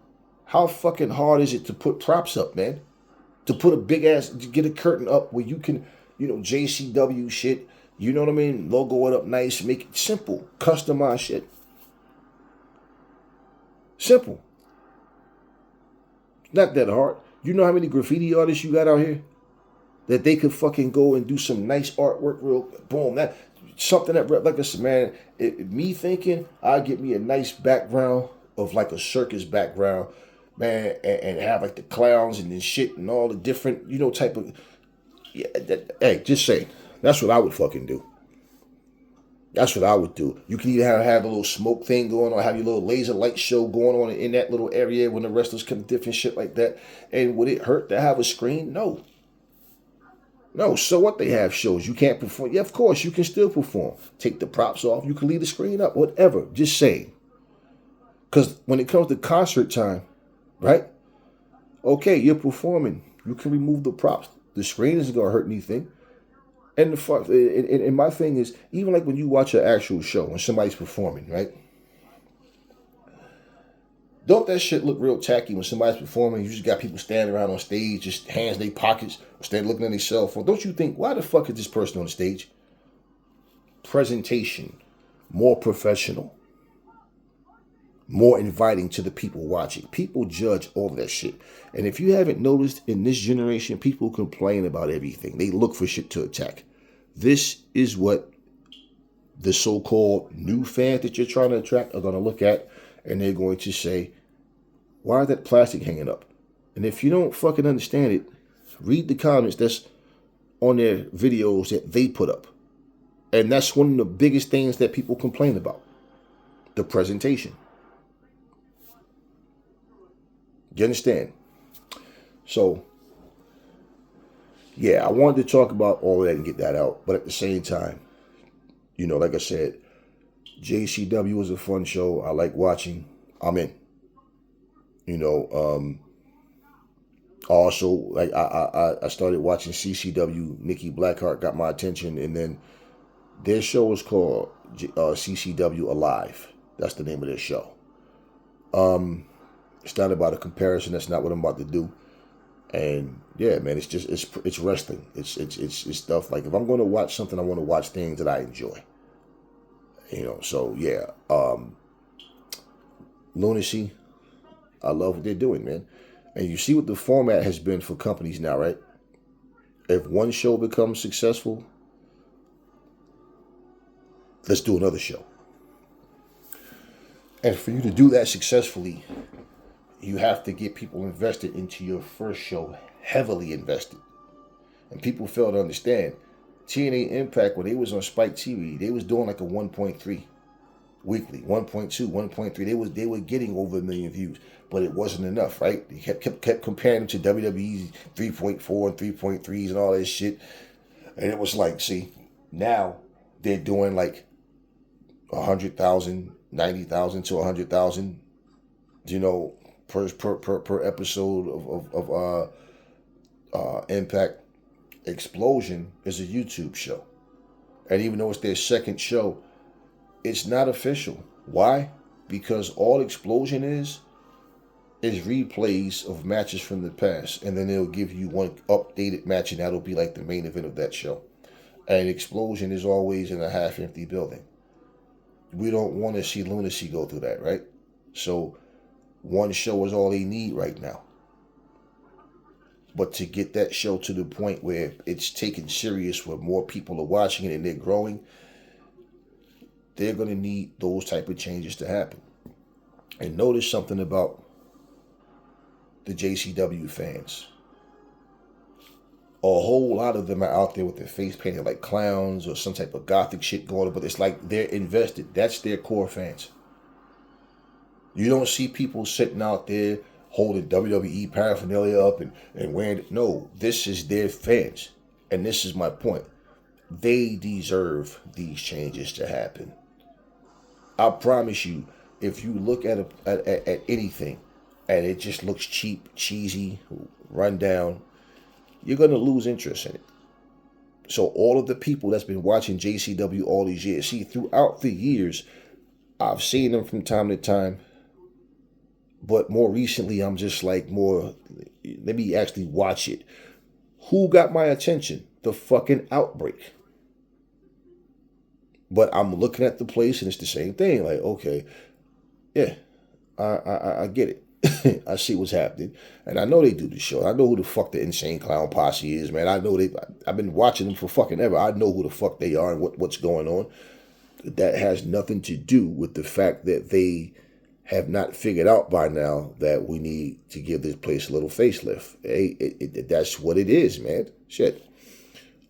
How fucking hard is it to put props up, man? To put a big ass, to get a curtain up where you can, JCW shit. You know what I mean? Logo it up nice, make it simple, customize shit. Simple. Not that hard. You know how many graffiti artists you got out here? That they could fucking go and do some nice artwork real, boom, that, something that, like I said, man, me thinking, I'll get me a nice background of like a circus background, man, and have like the clowns and the shit and all the different, type of, yeah, hey, just say, that's what I would fucking do. That's what I would do. You can either have a little smoke thing going on, have your little laser light show going on in that little area when the wrestlers come, different shit like that. And would it hurt to have a screen? No. No, so what, they have shows. You can't perform. Yeah, of course, you can still perform. Take the props off. You can leave the screen up, whatever. Just saying. Because when it comes to concert time, right? Okay, you're performing. You can remove the props. The screen isn't going to hurt anything. And my thing is, even like when you watch an actual show, when somebody's performing, right? Don't that shit look real tacky when somebody's performing? You just got people standing around on stage, just hands in their pockets, standing looking at their cell phone. Don't you think, why the fuck is this person on the stage? Presentation, more professional, more inviting to the people watching. People judge all of that shit. And if you haven't noticed, in this generation, people complain about everything. They look for shit to attack. This is what the so-called new fans that you're trying to attract are going to look at, and they're going to say, why is that plastic hanging up? And if you don't fucking understand it, read the comments that's on their videos that they put up. And that's one of the biggest things that people complain about. The presentation. You understand? So, yeah, I wanted to talk about all of that and get that out. But at the same time, like I said, JCW was a fun show. I like watching. I'm in. Also, like I started watching CCW. Nikki Blackheart got my attention, and then their show was called CCW Alive. That's the name of their show. It's not about a comparison. That's not what I'm about to do. And yeah, man, it's wrestling. It's stuff like, if I'm going to watch something, I want to watch things that I enjoy. So yeah, Lunacy, I love what they're doing, man. And you see what the format has been for companies now, right? If one show becomes successful, let's do another show. And for you to do that successfully, you have to get people invested into your first show, heavily invested. And people fail to understand. TNA Impact, when they was on Spike TV, they was doing like a 1.3. weekly, 1.2, 1.3. They were getting over 1 million views, but it wasn't enough, right? They kept comparing them to WWE's 3.4 and 3.3s and all that shit. And it was like, see, now they're doing like 100,000, 90,000 to 100,000, per episode of Impact. Explosion is a YouTube show. And even though it's their second show, it's not official. Why? Because all Explosion is replays of matches from the past, and then they'll give you one updated match, and that'll be like the main event of that show. And Explosion is always in a half-empty building. We don't want to see lunacy go through that, right? So one show is all they need right now. But to get that show to the point where it's taken serious, where more people are watching it and they're growing, they're going to need those type of changes to happen. And notice something about the JCW fans. A whole lot of them are out there with their face painted like clowns or some type of gothic shit going on, but it's like they're invested. That's their core fans. You don't see people sitting out there holding WWE paraphernalia up and wearing it. No, this is their fans. And this is my point. They deserve these changes to happen. I promise you, if you look at anything and it just looks cheap, cheesy, run down, you're going to lose interest in it. So all of the people that's been watching JCW all these years, see, throughout the years, I've seen them from time to time. But more recently, I'm just like let me actually watch it. Who got my attention? The fucking Outbreak. But I'm looking at the place and it's the same thing. Like, okay, yeah, I get it. I see what's happening. And I know they do the show. I know who the fuck the Insane Clown Posse is, man. I know I've been watching them for fucking ever. I know who the fuck they are and what's going on. That has nothing to do with the fact that they have not figured out by now that we need to give this place a little facelift. That's what it is, man. Shit.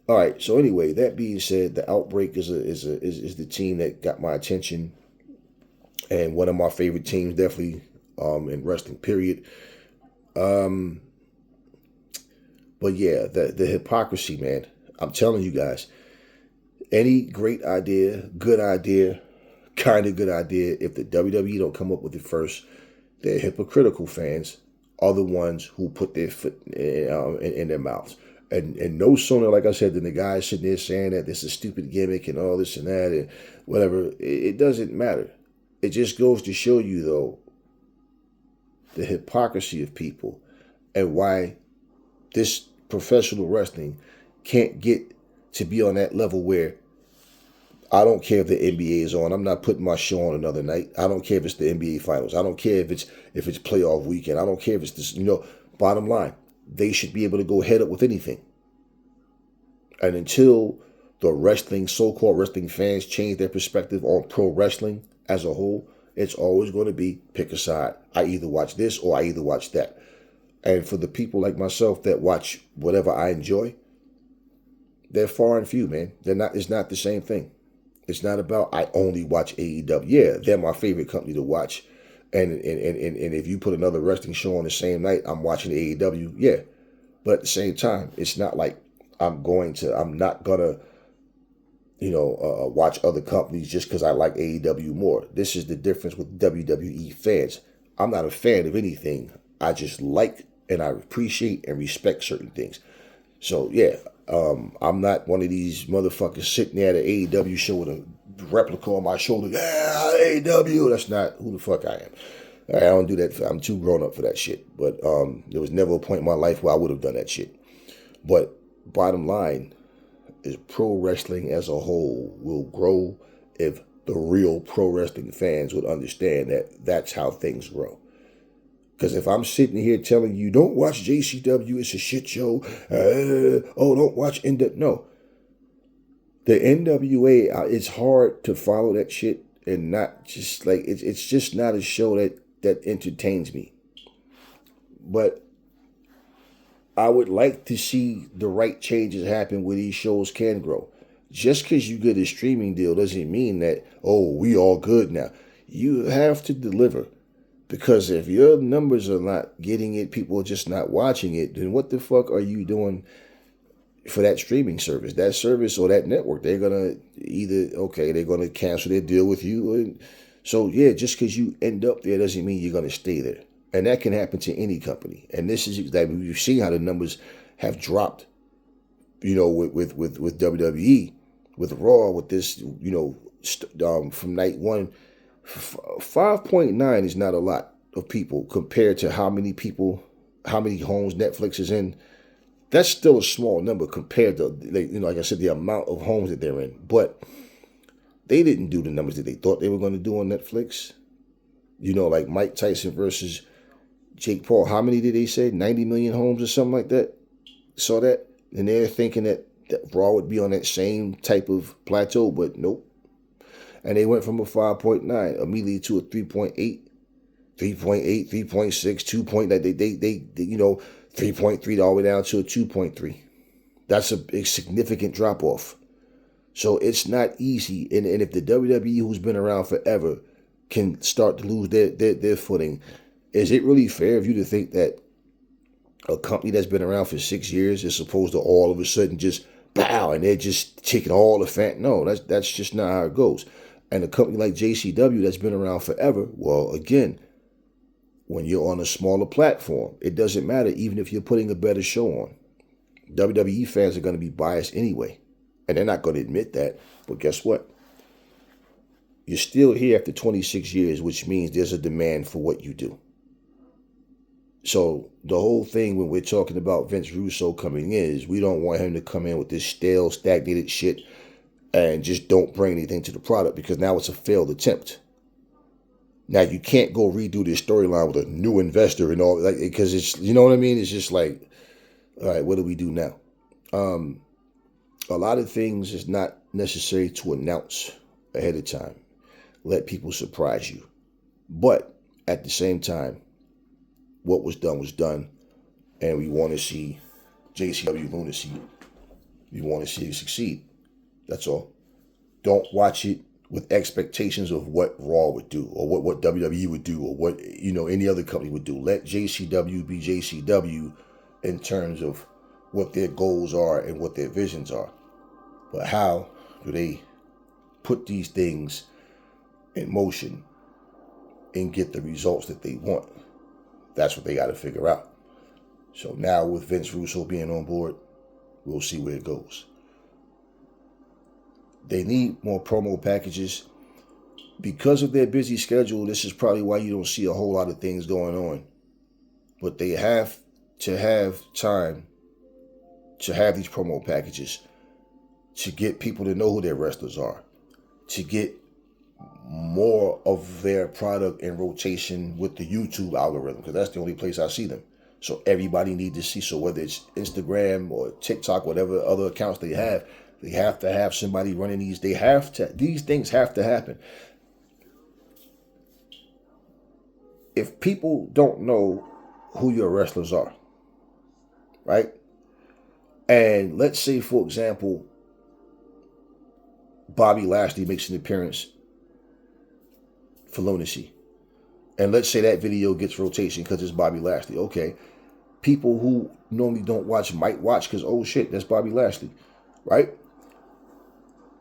All right. So anyway, that being said, the Outbreak is the team that got my attention, and one of my favorite teams, definitely in wrestling. Period. But yeah, the hypocrisy, man. I'm telling you guys, any great idea, good idea, kind of good idea, if the WWE don't come up with it first, their hypocritical fans are the ones who put their foot in their mouths. And no sooner, like I said, than the guy sitting there saying that this is a stupid gimmick and all this and that and whatever. It doesn't matter. It just goes to show you, though, the hypocrisy of people and why this professional wrestling can't get to be on that level where I don't care if the NBA is on. I'm not putting my show on another night. I don't care if it's the NBA Finals. I don't care if it's playoff weekend. I don't care if it's this. Bottom line, they should be able to go head up with anything. And until the so-called wrestling fans change their perspective on pro wrestling as a whole, it's always going to be pick a side. I either watch this or I either watch that. And for the people like myself that watch whatever I enjoy, they're far and few, man. It's not the same thing. It's not about I only watch AEW. Yeah, they're my favorite company to watch. And if you put another wrestling show on the same night, I'm watching AEW. Yeah. But at the same time, it's not like I'm not gonna watch other companies just because I like AEW more. This is the difference with WWE fans. I'm not a fan of anything. I just like and I appreciate and respect certain things. So yeah, I'm not one of these motherfuckers sitting there at an AEW show with a replica on my shoulder. Yeah, AEW. That's not who the fuck I am. I don't do that. I'm too grown up for that shit. But there was never a point in my life where I would have done that shit. But bottom line is pro wrestling as a whole will grow if the real pro wrestling fans would understand that that's how things grow. Because if I'm sitting here telling you, don't watch JCW, it's a shit show. Don't watch NWA. No. The NWA, it's hard to follow that shit and not just like, it's just not a show that entertains me. But I would like to see the right changes happen where these shows can grow. Just because you get a streaming deal doesn't mean that, oh, we all good now. You have to deliver. Because if your numbers are not getting it, people are just not watching it, then what the fuck are you doing for that streaming service? That service or that network, they're going to either, okay, they're going to cancel their deal with you. So, yeah, just because you end up there doesn't mean you're going to stay there. And that can happen to any company. And this is exactly, you've seen how the numbers have dropped, with WWE, with Raw, with this, from night one. 5.9 is not a lot of people compared to how many homes Netflix is in. That's still a small number compared to, like I said, the amount of homes that they're in. But they didn't do the numbers that they thought they were going to do on Netflix. Like Mike Tyson versus Jake Paul. How many did they say? 90 million homes or something like that? Saw that? And they're thinking that Raw would be on that same type of plateau, but nope. And they went from a 5.9 immediately to a 3.8, 3.8, 3.6, 2 point. They 3.3 all the way down to a 2.3. That's a significant drop off. So it's not easy. And if the WWE, who's been around forever, can start to lose their footing, is it really fair of you to think that a company that's been around for 6 years is supposed to all of a sudden just bow and they're just taking all the fat? No, that's just not how it goes. And a company like JCW that's been around forever, well, again, when you're on a smaller platform, it doesn't matter even if you're putting a better show on. WWE fans are going to be biased anyway, and they're not going to admit that. But guess what? You're still here after 26 years, which means there's a demand for what you do. So the whole thing when we're talking about Vince Russo coming in is we don't want him to come in with this stale, stagnated shit and just don't bring anything to the product, because now it's a failed attempt. Now you can't go redo this storyline with a new investor and all, because it's, you know what I mean? It's just like, all right, what do we do now? A lot of things is not necessary to announce ahead of time. Let people surprise you. But at the same time, what was done, and we want to see JCW lunacy. We want to see it succeed. That's all. Don't watch it with expectations of what Raw would do, or what WWE would do, or what any other company would do. Let JCW be JCW in terms of what their goals are and what their visions are. But how do they put these things in motion and get the results that they want? That's what they got to figure out. So now with Vince Russo being on board, we'll see where it goes. They need more promo packages. Because of their busy schedule, this is probably why you don't see a whole lot of things going on. But they have to have time to have these promo packages, to get people to know who their wrestlers are, to get more of their product in rotation with the YouTube algorithm, because that's the only place I see them. So everybody needs to see. So whether it's Instagram or TikTok, whatever other accounts they have to have somebody running these. These things have to happen. If people don't know who your wrestlers are, right? And let's say, for example, Bobby Lashley makes an appearance for lunacy. And let's say that video gets rotation because it's Bobby Lashley. Okay. People who normally don't watch might watch because, oh shit, that's Bobby Lashley, right?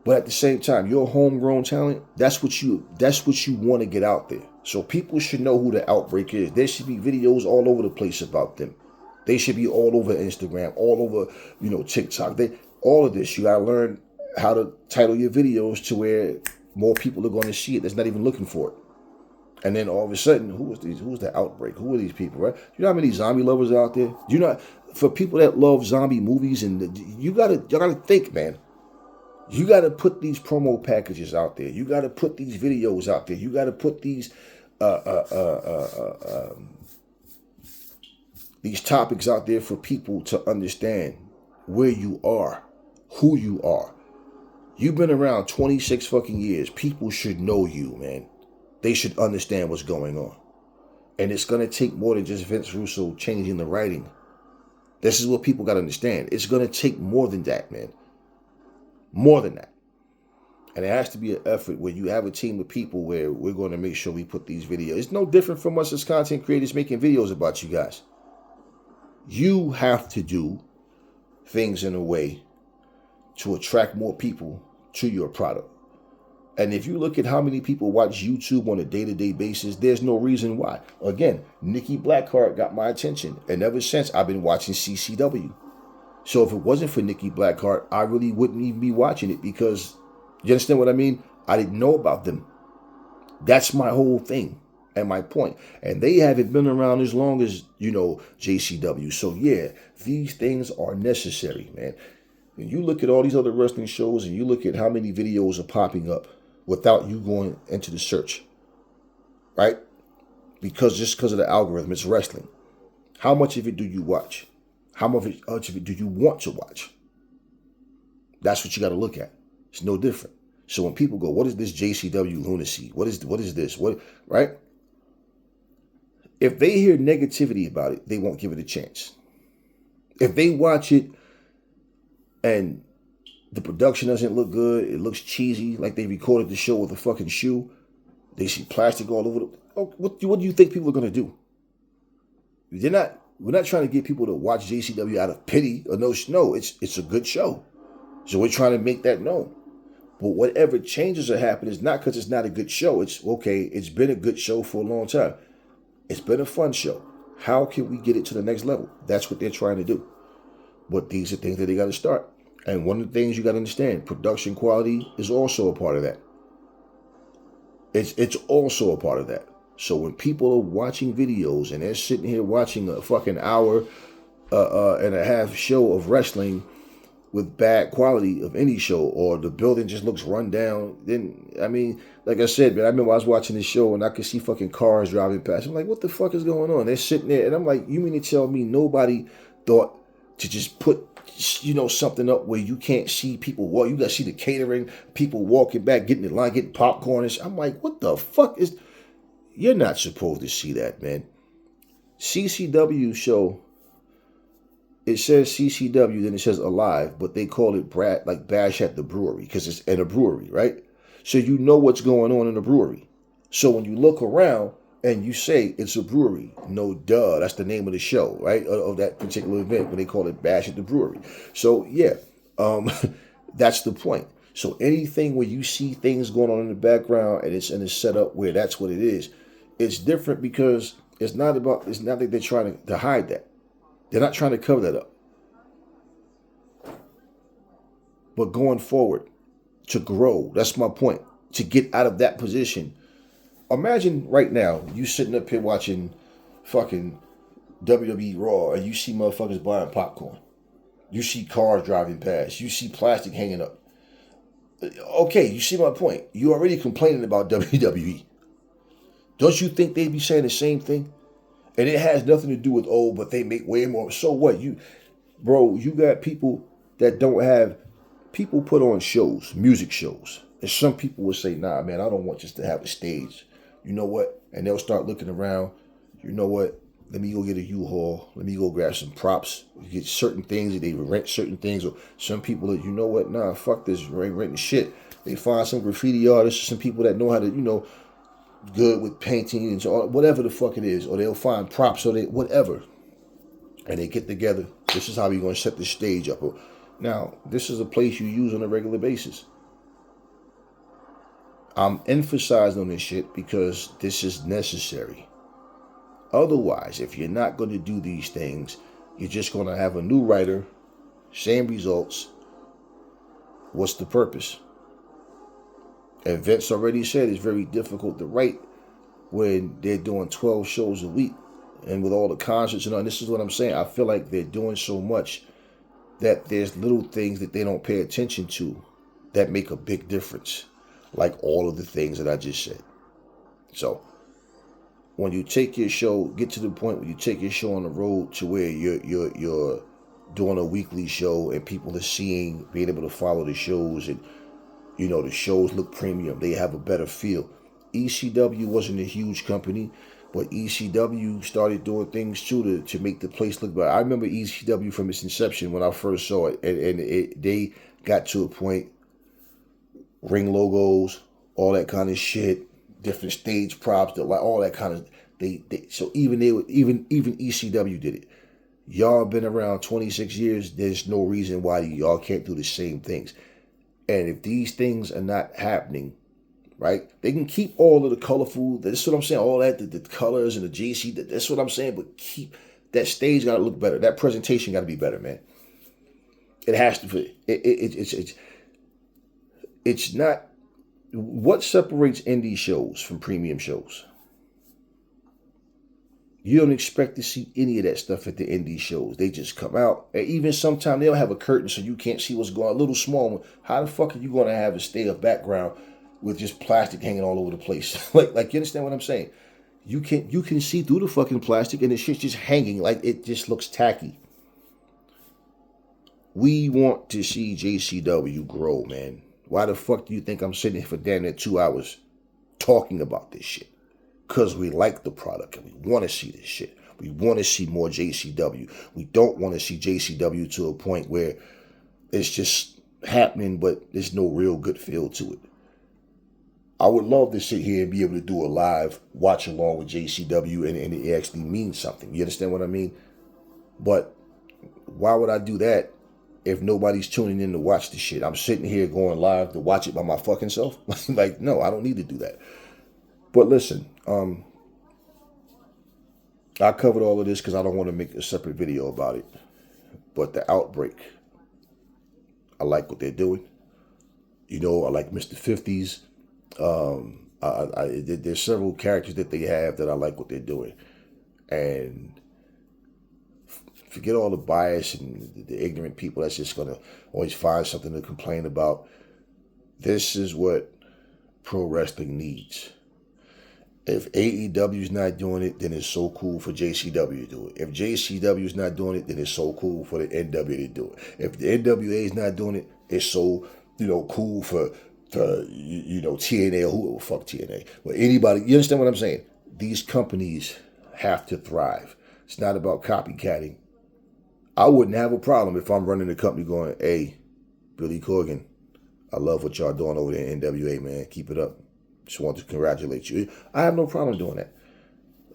But at the same time, your homegrown talent, that's what you want to get out there. So people should know who the Outbreak is. There should be videos all over the place about them. They should be all over Instagram, all over, TikTok. All of this, you gotta learn how to title your videos to where more people are going to see it that's not even looking for it. And then all of a sudden, who's the Outbreak? Who are these people, right? You know how many zombie lovers out there? For people that love zombie movies, and you gotta think, man. You gotta put these promo packages out there. You gotta put these videos out there. You gotta put these topics out there for people to understand where you are, who you are. You've been around 26 fucking years. People should know you, man. They should understand what's going on. And it's going to take more than just Vince Russo changing the writing. This is what people got to understand. It's going to take more than that, man. More than that. And it has to be an effort where you have a team of people where we're going to make sure we put these videos. It's no different from us as content creators making videos about you guys. You have to do things in a way to attract more people to your product. And if you look at how many people watch YouTube on a day-to-day basis, there's no reason why. Again, Nikki Blackheart got my attention. And ever since, I've been watching CCW. So if it wasn't for Nikki Blackheart, I really wouldn't even be watching it because, you understand what I mean? I didn't know about them. That's my whole thing and my point. And they haven't been around as long as, JCW. So yeah, these things are necessary, man. When you look at all these other wrestling shows and you look at how many videos are popping up without you going into the search, right? Just because of the algorithm, it's wrestling. How much of it do you watch? How much of it do you want to watch? That's what you got to look at. It's no different. So when people go, what is this JCW lunacy? What is this? Right? If they hear negativity about it, they won't give it a chance. If they watch it and the production doesn't look good, it looks cheesy, like they recorded the show with a fucking shoe, they see plastic all over what do you think people are going to do? We're not trying to get people to watch JCW out of pity or no, it's a good show. So we're trying to make that known. But whatever changes are happening is not because it's not a good show. It's okay, it's been a good show for a long time. It's been a fun show. How can we get it to the next level? That's what they're trying to do. But these are things that they got to start. And one of the things you got to understand, production quality is also a part of that. It's also a part of that. So when people are watching videos and they're sitting here watching a fucking hour and a half show of wrestling with bad quality of any show, or the building just looks run down, then, I mean, like I said, man, I remember I was watching this show and I could see fucking cars driving past. I'm like, what the fuck is going on? They're sitting there and I'm like, you mean to tell me nobody thought to just put, something up where you can't see people walk? You got to see the catering, people walking back, getting in line, getting popcorn. I'm like, what the fuck is... You're not supposed to see that, man. CCW show, it says CCW, then it says Alive, but they call it Bash at the Brewery because it's in a brewery, right? So you know what's going on in a brewery. So when you look around and you say it's a brewery, no duh, that's the name of the show, right? Of that particular event when they call it Bash at the Brewery. So yeah, that's the point. So anything where you see things going on in the background and it's in a setup where that's what it is, it's different because it's not that they're trying to hide that. They're not trying to cover that up. But going forward, to grow, that's my point, to get out of that position. Imagine right now, you sitting up here watching fucking WWE Raw and you see motherfuckers buying popcorn. You see cars driving past. You see plastic hanging up. Okay, you see my point. You're already complaining about WWE. Don't you think they'd be saying the same thing? And it has nothing to do with, but they make way more. So what? You got people that don't have... People put on shows, music shows. And some people will say, nah, man, I don't want just to have a stage. You know what? And they'll start looking around. You know what? Let me go get a U-Haul. Let me go grab some props. Get certain things. They rent certain things. Or some people that, you know what? Nah, fuck this. Ain't renting shit. They find some graffiti artists or some people that know how to, good with painting and so whatever the fuck it is. Or they'll find props or whatever. And they get together. This is how we're going to set the stage up. Now, this is a place you use on a regular basis. I'm emphasizing on this shit because this is necessary. Otherwise, if you're not going to do these things, you're just going to have a new writer, same results. What's the purpose? And Vince already said it's very difficult to write when they're doing 12 shows a week. And with all the concerts and all, this is what I'm saying. I feel like they're doing so much that there's little things that they don't pay attention to that make a big difference. Like all of the things that I just said. So, when you take your show, get to the point where you take your show on the road to where you're doing a weekly show and people are being able to follow the shows, and the shows look premium. They have a better feel. ECW wasn't a huge company, but ECW started doing things too to make the place look better. I remember ECW from its inception when I first saw it, and they got to a point ring logos, all that kind of shit, different stage props, all that kind of. So even ECW did it. Y'all been around 26 years. There's no reason why y'all can't do the same things. And if these things are not happening, right, they can keep all of the colorful. That's what I'm saying. All that, the colors and the JC. That's what I'm saying. But keep that stage got to look better. That presentation got to be better, man. It has to. It's not. What separates indie shows from premium shows? You don't expect to see any of that stuff at the indie shows. They just come out. And even sometimes they'll have a curtain so you can't see what's going on. A little small. How the fuck are you going to have a stay of background with just plastic hanging all over the place? like you understand what I'm saying? You can see through the fucking plastic and the shit's just hanging. Like, it just looks tacky. We want to see JCW grow, man. Why the fuck do you think I'm sitting here for damn near 2 hours talking about this shit? Because we like the product and we want to see this shit. We want to see more JCW. We don't want to see JCW to a point where it's just happening, but there's no real good feel to it. I would love to sit here and be able to do a live watch along with JCW and it actually means something. You understand what I mean? But why would I do that if nobody's tuning in to watch the shit? I'm sitting here going live to watch it by my fucking self. Like, no, I don't need to do that. But listen, I covered all of this because I don't want to make a separate video about it. But the Outbreak, I like what they're doing. You know, I like Mr. 50s. There's several characters that they have that I like what they're doing. And forget all the bias and the ignorant people that's just going to always find something to complain about. This is what pro wrestling needs. If AEW is not doing it, then it's so cool for JCW to do it. If JCW is not doing it, then it's so cool for the NWA to do it. If the NWA is not doing it, it's so, cool for TNA or whoever, fuck TNA. But anybody, you understand what I'm saying? These companies have to thrive. It's not about copycatting. I wouldn't have a problem if I'm running a company going, hey, Billy Corgan, I love what y'all doing over there in NWA, man. Keep it up. Just want to congratulate you. I have no problem doing that.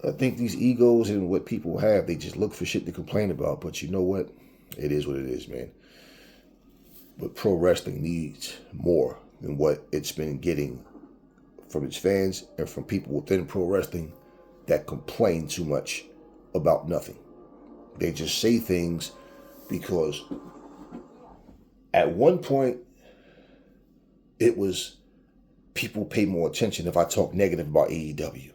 I think these egos and what people have, they just look for shit to complain about. But you know what? It is what it is, man. But pro wrestling needs more than what it's been getting from its fans and from people within pro wrestling that complain too much about nothing. They just say things because at one point it was people pay more attention if I talk negative about AEW.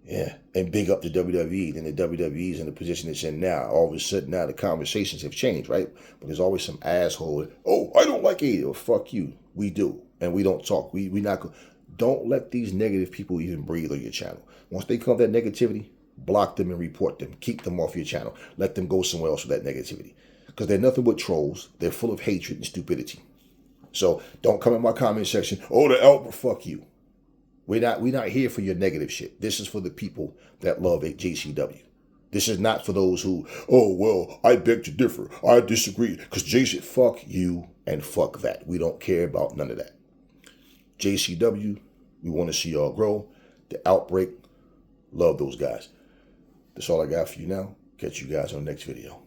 Yeah, and big up the WWE than the WWE's in the position it's in now. All of a sudden now the conversations have changed, right? But there's always some asshole. Oh, I don't like AEW. Fuck you. We do, and we don't talk. We not. Don't let these negative people even breathe on your channel. Once they come with that negativity, block them and report them. Keep them off your channel. Let them go somewhere else with that negativity, because they're nothing but trolls. They're full of hatred and stupidity. So don't come in my comment section. Oh, the Albert, fuck you. We're not here for your negative shit. This is for the people that love JCW. This is not for those who, oh, well, I beg to differ. I disagree. Because JC, fuck you and fuck that. We don't care about none of that. JCW, we want to see y'all grow. The Outbreak, love those guys. That's all I got for you now. Catch you guys on the next video.